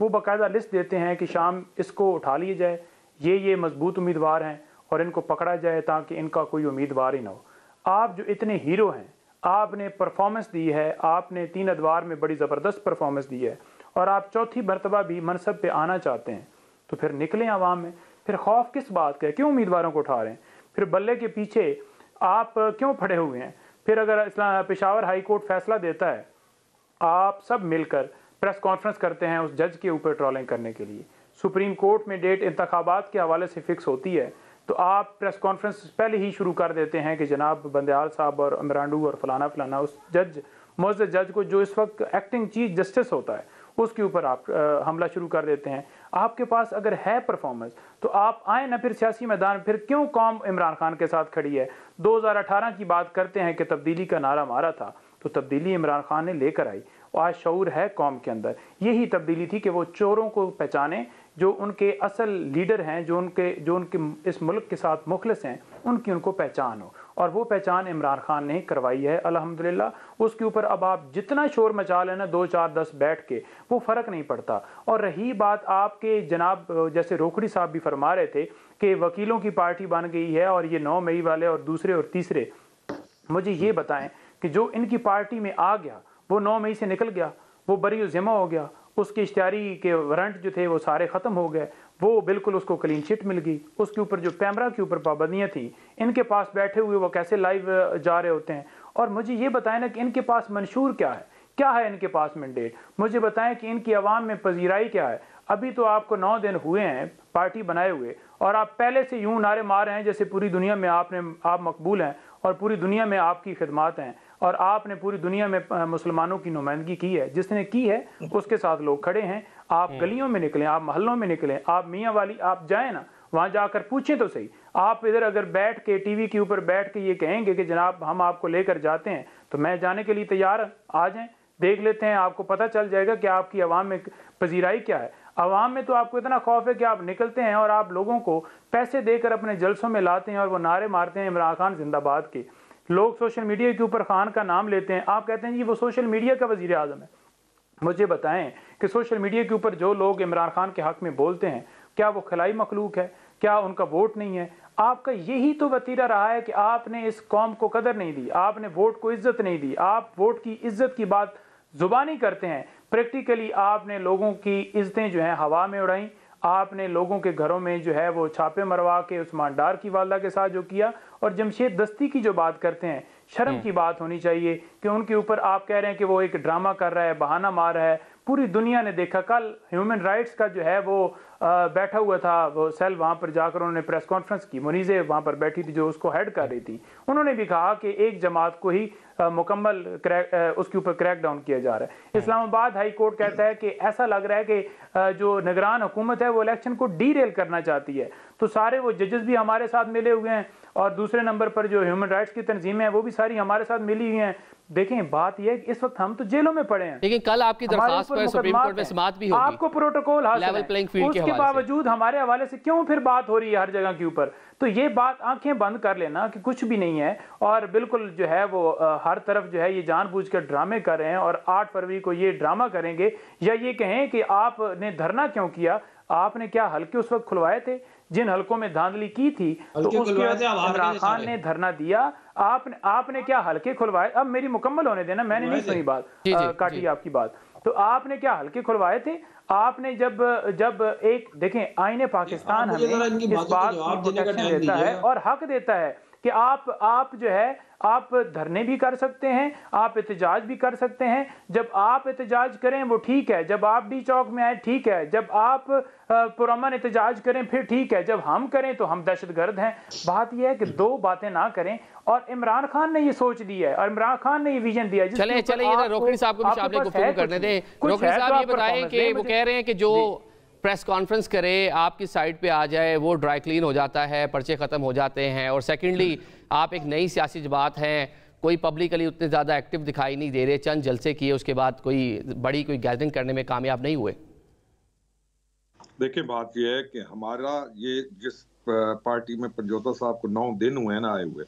[SPEAKER 7] वो बाकायदा लिस्ट देते हैं कि शाम इसको उठा लिए जाए, ये मजबूत उम्मीदवार हैं और इनको पकड़ा जाए ताकि इनका कोई उम्मीदवार ही ना हो। आप जो इतने हीरो हैं, आपने परफॉर्मेंस दी है, आपने 3 अदवार में बड़ी ज़बरदस्त परफॉर्मेंस दी है और आप चौथी मरतबा भी मनसब पे आना चाहते हैं, तो फिर निकलें आवाम में। फिर खौफ किस बात का है? क्यों उम्मीदवारों को उठा रहे हैं? फिर बल्ले के पीछे आप क्यों पड़े हुए हैं? फिर अगर पेशावर हाई कोर्ट फैसला देता है, आप सब मिलकर प्रेस कॉन्फ्रेंस करते हैं उस जज के ऊपर ट्रोलिंग करने के लिए, सुप्रीम कोर्ट में डेट इंतखाबात के हवाले से फिक्स होती है तो आप प्रेस कॉन्फ्रेंस पहले ही शुरू कर देते हैं कि जनाब बंदयाल साहब और इमरानडू और फलाना फलाना, उस मुअज़्ज़ज़ जज को जो इस वक्त एक्टिंग चीफ जस्टिस होता है उसके ऊपर आप हमला शुरू कर देते हैं। आपके पास अगर है परफॉर्मेंस तो आप आए ना फिर सियासी मैदान। फिर क्यों कौम इमरान खान के साथ खड़ी है? 2018 की बात करते हैं कि तब्दीली का नारा मारा था, तो तब्दीली इमरान खान ने लेकर आई। आज शऊर है कौम के अंदर, यही तब्दीली थी कि वो चोरों को पहचाने, जो उनके असल लीडर हैं, जो उनके इस मुल्क के साथ मुखलिस हैं, उनको पहचान हो। और वो पहचान इमरान खान ने करवाई है अल्हम्दुलिल्लाह। उसके ऊपर अब आप जितना शोर मचा लेना 2 4 10 बैठ के, वो फ़र्क नहीं पड़ता। और रही बात आपके जनाब जैसे रोकड़ी साहब भी फरमा रहे थे कि वकीलों की पार्टी बन गई है और ये 9 मई वाले और दूसरे और तीसरे, मुझे ये बताएं कि जो इनकी पार्टी में आ गया वो 9 मई से निकल गया, वो बरी ज़िम्मा हो गया, उसके इश्तिहारी के वारंट जो थे वो सारे ख़त्म हो गए, वो बिल्कुल उसको क्लीन चिट मिल गई। उसके ऊपर जो कैमरा के ऊपर पाबंदियाँ थी, इनके पास बैठे हुए वो कैसे लाइव जा रहे होते हैं। और मुझे ये बताएं ना कि इनके पास मंशूर क्या है इनके पास मैंडेट? मुझे बताएं कि इनकी आवाम में पजीराई क्या है? अभी तो आपको 9 दिन हुए हैं पार्टी बनाए हुए और आप पहले से यूं नारे मार रहे हैं जैसे पूरी दुनिया में आप मकबूल हैं और पूरी दुनिया में आपकी खिदमत हैं और आपने पूरी दुनिया में मुसलमानों की नुमाइंदगी की है। जिसने की है उसके साथ लोग खड़े हैं। आप गलियों में निकलें, आप मोहल्लों में निकलें, आप मियाँ वाली आप जाएं ना, वहाँ जाकर पूछें तो सही। आप इधर अगर बैठ के टीवी के ऊपर बैठ के ये कहेंगे कि जनाब हम आपको लेकर जाते हैं, तो मैं जाने के लिए तैयार, आ जाएं, देख लेते हैं, आपको पता चल जाएगा कि आपकी आवाम में पजीराई क्या है। आवाम में तो आपको इतना खौफ है कि आप निकलते हैं और आप लोगों को पैसे देकर अपने जलसों में लाते हैं और वो नारे मारते हैं इमरान खान जिंदाबाद के। लोग सोशल मीडिया के ऊपर खान का नाम लेते हैं, आप कहते हैं जी वो सोशल मीडिया का वजीर आज़म है। मुझे बताएं कि सोशल मीडिया के ऊपर जो लोग इमरान खान के हक में बोलते हैं, क्या वो खिलाई मखलूक है? क्या उनका वोट नहीं है? आपका यही तो वतीरा रहा है कि आपने इस कौम को कदर नहीं दी, आपने वोट को इज्जत नहीं दी। आप वोट की इज्जत की बात जुबानी करते हैं, प्रैक्टिकली आपने लोगों की इज्जतें जो हैं हवा में उड़ाई। आपने लोगों के घरों में जो है वो छापे मरवा के उस्मान डार की वालदा के साथ जो किया। और जमशेद दस्ती की जो बात करते हैं, शर्म की बात होनी चाहिए कि उनके ऊपर आप कह रहे हैं कि वो एक ड्रामा कर रहा है, बहाना मार रहा है। पूरी दुनिया ने देखा, कल ह्यूमन राइट्स का जो है वो बैठा हुआ था वो सेल, वहाँ पर जाकर उन्होंने प्रेस कॉन्फ्रेंस की। मुनीज़े वहाँ पर बैठी थी जो उसको हेड कर रही थी, उन्होंने भी कहा कि एक जमात को ही मुकम्मल उसके ऊपर क्रैक डाउन किया जा रहा है। इस्लामाबाद हाई कोर्ट कहता है कि ऐसा लग रहा है कि जो निगरान हुकूमत है वो इलेक्शन को डीरेल करना चाहती है। तो सारे वो जजेस भी हमारे साथ मिले हुए हैं और दूसरे नंबर पर जो ह्यूमन राइट्स की तंजीमें हैं वो भी सारी हमारे साथ मिली हुई हैं। देखें, बात यह है कि इस वक्त हम तो जेलों में पड़े हैं,
[SPEAKER 1] लेकिन कल आपकी दरख्वास्त पर सुप्रीम कोर्ट में समाअत भी होगी,
[SPEAKER 7] आपको प्रोटोकॉल हासिल है, उसके बावजूद हमारे हवाले से क्यों फिर बात हो रही है हर जगह के ऊपर? तो ये बात आंखें बंद कर लेना कि कुछ भी नहीं है और बिल्कुल जो है वो हर तरफ जो है ये जानबूझकर ड्रामे कर रहे हैं और 8 फरवरी को ये ड्रामा करेंगे। या ये कहें कि आपने धरना क्यों किया, आपने क्या हल्के उस वक्त खुलवाए थे जिन हल्कों में धांधली की थी? तो उसके इमरान खान ने धरना दिया, आपने क्या हल्के खुलवाए? अब मेरी मुकम्मल होने देना, मैंने नहीं सुनी बात, काटी आपकी बात। तो आपने क्या हल्के खुलवाए थे? आपने जब एक देखें, आईने पाकिस्तान हमें इस बात की प्रोटेक्शन देता है और हक देता है कि आप जो है आप धरने भी कर सकते हैं, आप एहतजाज भी कर सकते हैं। जब आप एहतजाज करें वो ठीक है, जब आप डी चौक में आए ठीक है, जब आप पुरअमन एहतजाज करें फिर ठीक है, जब हम करें तो हम दहशतगर्द हैं। बात यह है कि दो बातें ना करें और इमरान खान ने ये सोच दी है और इमरान खान ने ये विजन दिया।
[SPEAKER 1] चले ये रोकड़ी साहब को भी शामिल गुफ्तगू करने दें। रोकड़ी साहब ये बताएं कि वो कह रहे हैं कि जो प्रेस कॉन्फ्रेंस करे आपकी साइड पे आ जाए वो ड्राई क्लीन हो जाता है, पर्चे ख़त्म हो जाते हैं, और सेकेंडली आप एक नई सियासी जमात हैं, कोई पब्लिकली उतने ज़्यादा एक्टिव दिखाई नहीं दे रहे, चंद जलसे किए उसके बाद कोई बड़ी गैदरिंग करने में कामयाब नहीं हुए।
[SPEAKER 5] देखिए, बात यह है कि हमारा ये जिस पार्टी में पंजोता साहब को 9 दिन हुए ना आए हुए,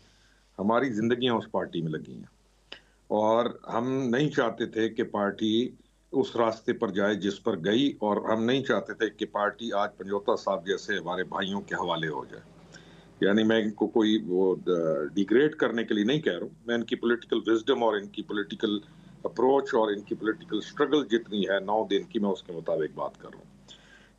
[SPEAKER 5] हमारी जिंदगियां उस पार्टी में लगी हैं और हम नहीं चाहते थे कि पार्टी उस रास्ते पर जाए जिस पर गई, और हम नहीं चाहते थे कि पार्टी आज पंजोता साहब जैसे हमारे भाइयों के हवाले हो जाए। यानी मैं इनको कोई वो डिग्रेड करने के लिए नहीं कह रहा हूँ, मैं इनकी पॉलिटिकल विजडम और इनकी पॉलिटिकल अप्रोच और इनकी पॉलिटिकल स्ट्रगल जितनी है 9 दिन की, मैं उसके मुताबिक बात कर रहा हूँ।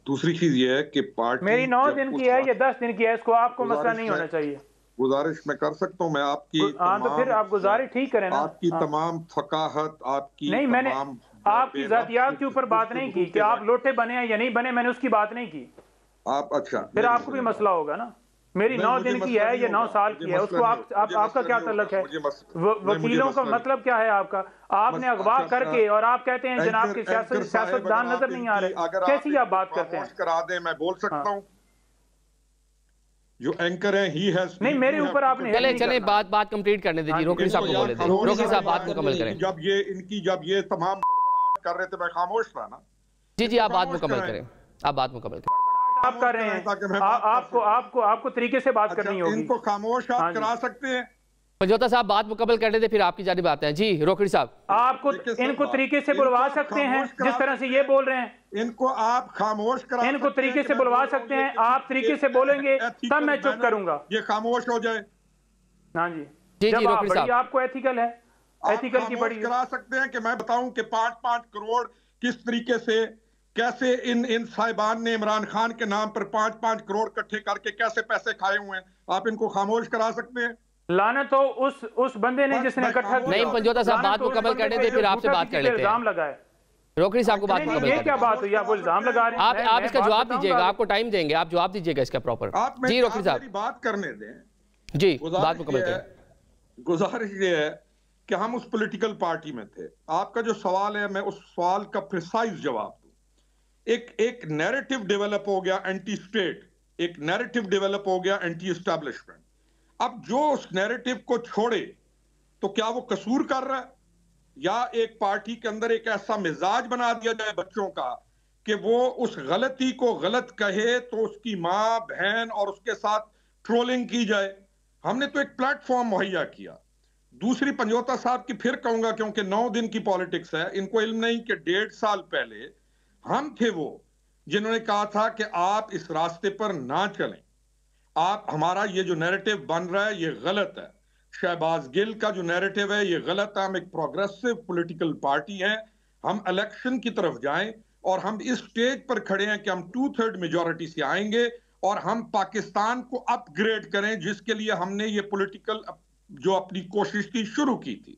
[SPEAKER 5] दूसरी चीज ये है कि पार्टी
[SPEAKER 7] मेरी 9 दिन की है या 10 दिन की है, इसको आपको मसला नहीं होना चाहिए।
[SPEAKER 5] गुजारिश मैं कर सकता हूँ, मैं आपकी
[SPEAKER 7] तो फिर आप गुजारिश ठीक करें ना।
[SPEAKER 5] आपकी तमाम फकाहत, आपकी
[SPEAKER 7] नहीं, मैंने आपकी जातियात के ऊपर बात नहीं की कि आप लोटे बने हैं या नहीं बने, मैंने उसकी बात नहीं की।
[SPEAKER 5] आप अच्छा,
[SPEAKER 7] फिर आपको भी मसला होगा ना। मेरी 9 दिन की है या 9 साल की है, उसको आपका क्या तल्लुक है? वकीलों का मतलब क्या है आपका? आपने अगवा करके और आप कहते हैं जनाब के सियासतदान नजर नहीं आ रहे, कैसी आप बात करते हैं?
[SPEAKER 5] करा दें, मैं बोल सकता हूँ। जो एंकर है ही हैज
[SPEAKER 7] नहीं, मेरे ऊपर आपने
[SPEAKER 1] चले बात कंप्लीट करने दीजिए। रोकड़ी साहब को बोले थे, रोकड़ी साहब बात मुकम्मल करें।
[SPEAKER 5] जब ये तमाम कर रहे थे मैं खामोश था ना।
[SPEAKER 1] जी आप बात मुकम्मल करें, आप बात मुकम्मल करें।
[SPEAKER 7] आप कर रहे हैं, आपको तरीके से बात करनी होगी।
[SPEAKER 5] इनको खामोश आप करा सकते हैं।
[SPEAKER 1] पंजोता साहब बात मुकम्मल करने दे, फिर आपकी जानिब आते हैं। जी रोकड़ी साहब,
[SPEAKER 7] आपको इनको तरीके से बुलवा सकते हैं जिस तरह से ये बोल रहे हैं।
[SPEAKER 5] इनको आप खामोश करा,
[SPEAKER 7] इनको तरीके से बुलवा सकते हैं, आप तरीके से बोलेंगे तब मैं चुप करूंगा,
[SPEAKER 5] ये खामोश हो जाए।
[SPEAKER 7] हाँ जी, रोकड़ी साहब आपको एथिकल है, एथिकल की बड़ी
[SPEAKER 5] करा सकते हैं कि मैं बताऊं कि 5-5 करोड़ किस तरीके से, कैसे इन साहिबान ने इमरान खान के नाम पर 5-5 करोड़ इकट्ठे करके कैसे पैसे खाए हुए हैं। आप इनको खामोश करा सकते हैं।
[SPEAKER 7] लानत हो उस बंदे ने जिसने इकट्ठा किया।
[SPEAKER 1] नहीं पंजोता साहब बात मुकम्मल करने दे, फिर आपसे बात कर लेते हैं।
[SPEAKER 7] इल्जाम लगाए
[SPEAKER 1] रोकड़ी साहब को बात मुकम्मल
[SPEAKER 7] ये क्या बात हुई? आप इल्जाम लगा रहे हैं।
[SPEAKER 1] आप इसका जवाब दीजिएगा, आपको टाइम देंगे, आप जवाब दीजिएगा इसका प्रॉपर। जी रोकड़ी साहब
[SPEAKER 5] बात करने दें।
[SPEAKER 1] जी बात मुकम्मल करें।
[SPEAKER 5] गुजारिश ये है कि हम उस पॉलिटिकल पार्टी में थे। आपका जो सवाल है मैं उस सवाल का प्रिसाइज जवाब दूं। एक नैरेटिव डेवलप हो गया एंटी स्टेट, एक नैरेटिव डेवलप हो गया एंटी एस्टैब्लिशमेंट। अब जो उस नैरेटिव को छोड़े तो क्या वो कसूर कर रहा है, या एक पार्टी के अंदर एक ऐसा मिजाज बना दिया जाए बच्चों का कि वो उस गलती को गलत कहे तो उसकी माँ बहन और उसके साथ ट्रोलिंग की जाए। हमने तो एक प्लेटफॉर्म मुहैया किया। दूसरी पंजोता साहब की फिर कहूंगा, क्योंकि 9 दिन की पॉलिटिक्स है, इनको इल्म नहीं कि 1.5 साल पहले हम थे वो जिन्होंने कहा था कि आप इस रास्ते पर ना चलें, आप हमारा ये जो नैरेटिव बन रहा है ये गलत है। शहबाज गिल का जो नैरेटिव है ये गलत है। हम एक प्रोग्रेसिव पॉलिटिकल पार्टी हैं, हम इलेक्शन की तरफ जाएं और हम इस स्टेज पर खड़े हैं कि हम 2/3 मेजॉरिटी से आएंगे और हम पाकिस्तान को अपग्रेड करें, जिसके लिए हमने ये पॉलिटिकल जो अपनी कोशिश की शुरू की थी।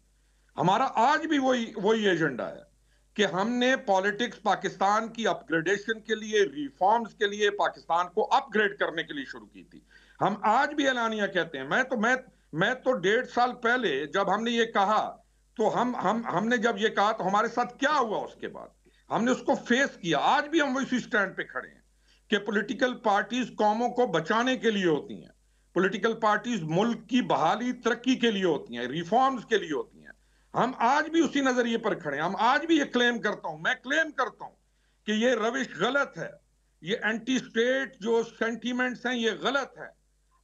[SPEAKER 5] हमारा आज भी वही एजेंडा है कि हमने पॉलिटिक्स पाकिस्तान की अपग्रेडेशन के लिए, रिफॉर्म्स के लिए, पाकिस्तान को अपग्रेड करने के लिए शुरू की थी। हम आज भी एलानिया कहते हैं। मैं तो 1.5 साल पहले जब हमने ये कहा तो हमने जब ये कहा तो हमारे साथ क्या हुआ, उसके बाद हमने उसको फेस किया। आज भी हम इसी स्टैंड पे खड़े हैं कि पॉलिटिकल पार्टीज कौमों को बचाने के लिए होती हैं, पॉलिटिकल पार्टीज मुल्क की बहाली तरक्की के लिए होती हैं, रिफॉर्म्स के लिए होती हैं। हम आज भी उसी नजरिए पर खड़े हैं। हम आज भी ये क्लेम करता हूं, मैं क्लेम करता हूं कि ये रविश गलत है, ये एंटी स्टेट जो सेंटीमेंट्स हैं ये गलत है।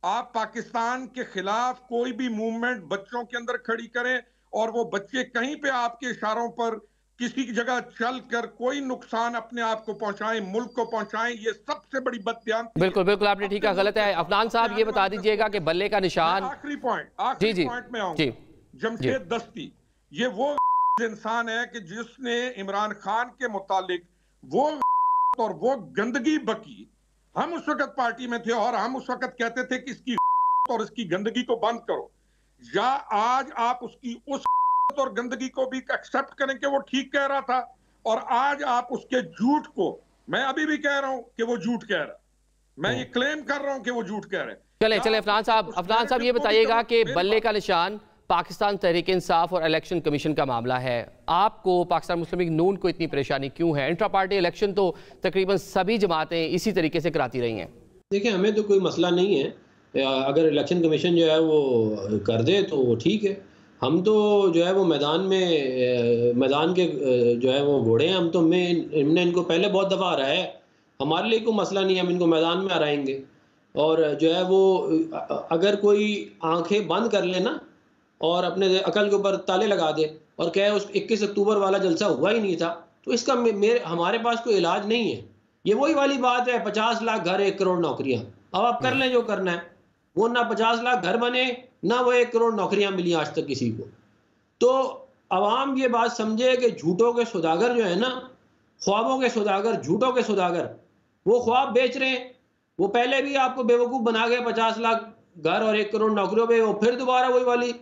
[SPEAKER 5] आप पाकिस्तान के खिलाफ कोई भी मूवमेंट बच्चों के अंदर खड़ी करें और वो बच्चे कहीं पे आपके इशारों पर किसी की जगह चलकर कोई नुकसान अपने आप को पहुंचाएं, मुल्क को पहुंचाएं, ये सबसे बड़ी बददियानती।
[SPEAKER 1] बिल्कुल बिल्कुल आपने ठीक है, गलत है। अफनान साहब ये बता दीजिएगा कि बल्ले का निशान,
[SPEAKER 5] आखिरी पॉइंट में आऊंगा। जमशेद दस्ती ये वो इंसान है कि जिसने इमरान खान के मुतालिक वो और वो गंदगी बकी। हम उस वक्त पार्टी में थे और हम उस वक्त कहते थे कि इसकी और इसकी गंदगी को बंद करो। या आज आप उसकी उस और गंदगी को भी एक्सेप्ट करें कि वो ठीक कह रहा था, और आज आप उसके झूठ को, मैं अभी भी कह रहा हूं कि वो झूठ कह रहा है, मैं ये क्लेम कर रहा हूं कि वो झूठ कह रहे हैं।
[SPEAKER 1] चले अफनान साहब ये बताइएगा कि बल्ले का निशान पाकिस्तान तहरीक इंसाफ और इलेक्शन कमीशन का मामला है। आपको पाकिस्तान मुस्लिम लीग नून को इतनी परेशानी क्यों है? इंट्रा पार्टी इलेक्शन तो तकरीबन सभी जमातें इसी तरीके से कराती रही हैं।
[SPEAKER 4] देखिए, हमें तो कोई मसला नहीं है, अगर इलेक्शन कमीशन जो है वो कर दे तो वो ठीक है। हम तो जो है वो मैदान के जो है वो घोड़े हैं। हम तो हमने इनको पहले बहुत दफ़ा हराया है, हमारे लिए कोई मसला नहीं है, हम इनको मैदान में हराएंगे। और जो है वो अगर कोई आंखें बंद कर ले ना और अपने अकल के ऊपर ताले लगा दे और कहे उस 21 अक्टूबर वाला जलसा हुआ ही नहीं था, तो इसका हमारे पास कोई इलाज नहीं है। ये वही वाली बात है, 50 लाख घर 1 करोड़ नौकरियां। अब आप कर लें जो करना है। वो ना 50 लाख घर बने, ना वो 1 करोड़ नौकरियां मिली आज तक किसी को। तो अवाम ये बात समझे कि झूठों के सौदागर जो है ना, ख्वाबों के सौदागर, झूठों के सौदागर, वो ख्वाब बेच रहे हैं। वो पहले भी आपको बेवकूफ़ बना गए 50 लाख घर और 1 करोड़ नौकरियों पे, वो फिर दोबारा वही वाली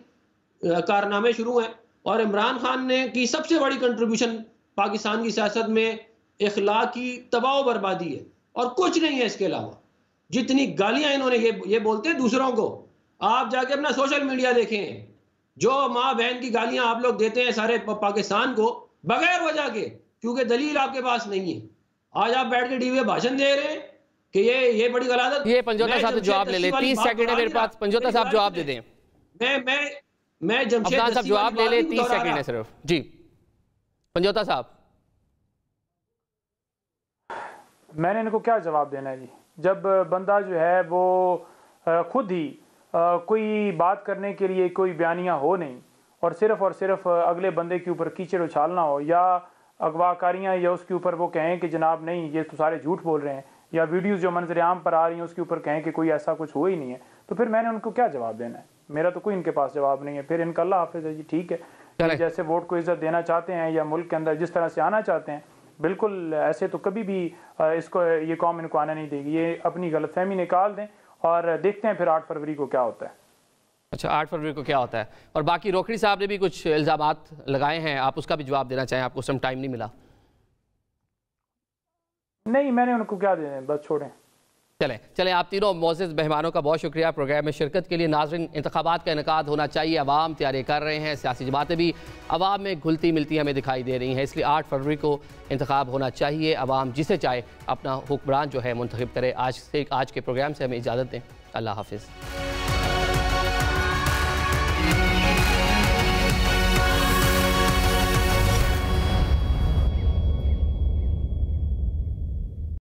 [SPEAKER 4] कारनामे शुरू हैं। और इमरान खान ने की सबसे बड़ी कंट्रीब्यूशन पाकिस्तान की सियासत में इखलाक की तबाह बर्बादी है और कुछ नहीं है इसके अलावा। जितनी गालियां इन्होंने ये बोलते हैं दूसरों को, आप जाके अपना सोशल मीडिया देखें, जो माँ बहन की गालियां आप लोग देते हैं सारे पाकिस्तान को बगैर वजह के, क्योंकि दलील आपके पास नहीं है। आज आप बैठ के टीवी में भाषण दे रहे हैं कि ये बड़ी गलत।
[SPEAKER 1] ये पंजोता साहब जवाब ले ले, 30 सेकंड है मेरे पास। पंजोता साहब जवाब दे दें। मैं जमशेद साहब जवाब ले ले, 30 सेकंड है सिर्फ। जी पंजोता साहब।
[SPEAKER 7] मैंने इनको क्या जवाब देना है जी, जब बंदा जो है वो खुद ही कोई बात करने के लिए कोई बयानियाँ हो नहीं और सिर्फ अगले बंदे के ऊपर कीचड़ उछालना हो या अगवाकारियाँ या उसके ऊपर वो कहें कि जनाब नहीं ये तो सारे झूठ बोल रहे हैं, या वीडियोस जो मंजर आम पर आ रही हैं उसके ऊपर कहें कि कोई ऐसा कुछ हो ही नहीं है, तो फिर मैंने उनको क्या जवाब देना है? मेरा तो कोई इनके पास जवाब नहीं है। फिर इनका अल्लाह हाफिज़ है जी, ठीक है। जैसे वोट को इज्जत देना चाहते हैं या मुल्क के अंदर जिस तरह से आना चाहते हैं, बिल्कुल ऐसे तो कभी भी इसको ये कौम इनको आना नहीं देगी। ये अपनी गलतफहमी निकाल दें और देखते हैं फिर 8 फरवरी को क्या होता है।
[SPEAKER 1] अच्छा, 8 फरवरी को क्या होता है? और बाकी रोखड़ी साहब ने भी कुछ इल्ज़ामात लगाए हैं, आप उसका भी जवाब देना चाहें? आपको उस टाइम नहीं मिला?
[SPEAKER 7] नहीं, मैंने उनको क्या देना है, बस छोड़ें।
[SPEAKER 1] चलें आप तीनों मोअज़्ज़ज़ मेहमानों का बहुत शुक्रिया प्रोग्राम में शिरकत के लिए। नाज़रीन, इंतखाबात का इनेकाद होना चाहिए, अवाम तैयारी कर रहे हैं, सियासी जमातें भी अवाम में घुलती मिलती हमें दिखाई दे रही हैं, इसलिए 8 फरवरी को इंतखाब होना चाहिए। अवाम जिसे चाहे अपना हुक्मरान जो है मुंतखब करे। आज के प्रोग्राम से हमें इजाज़त दें। अल्लाह हाफिज़।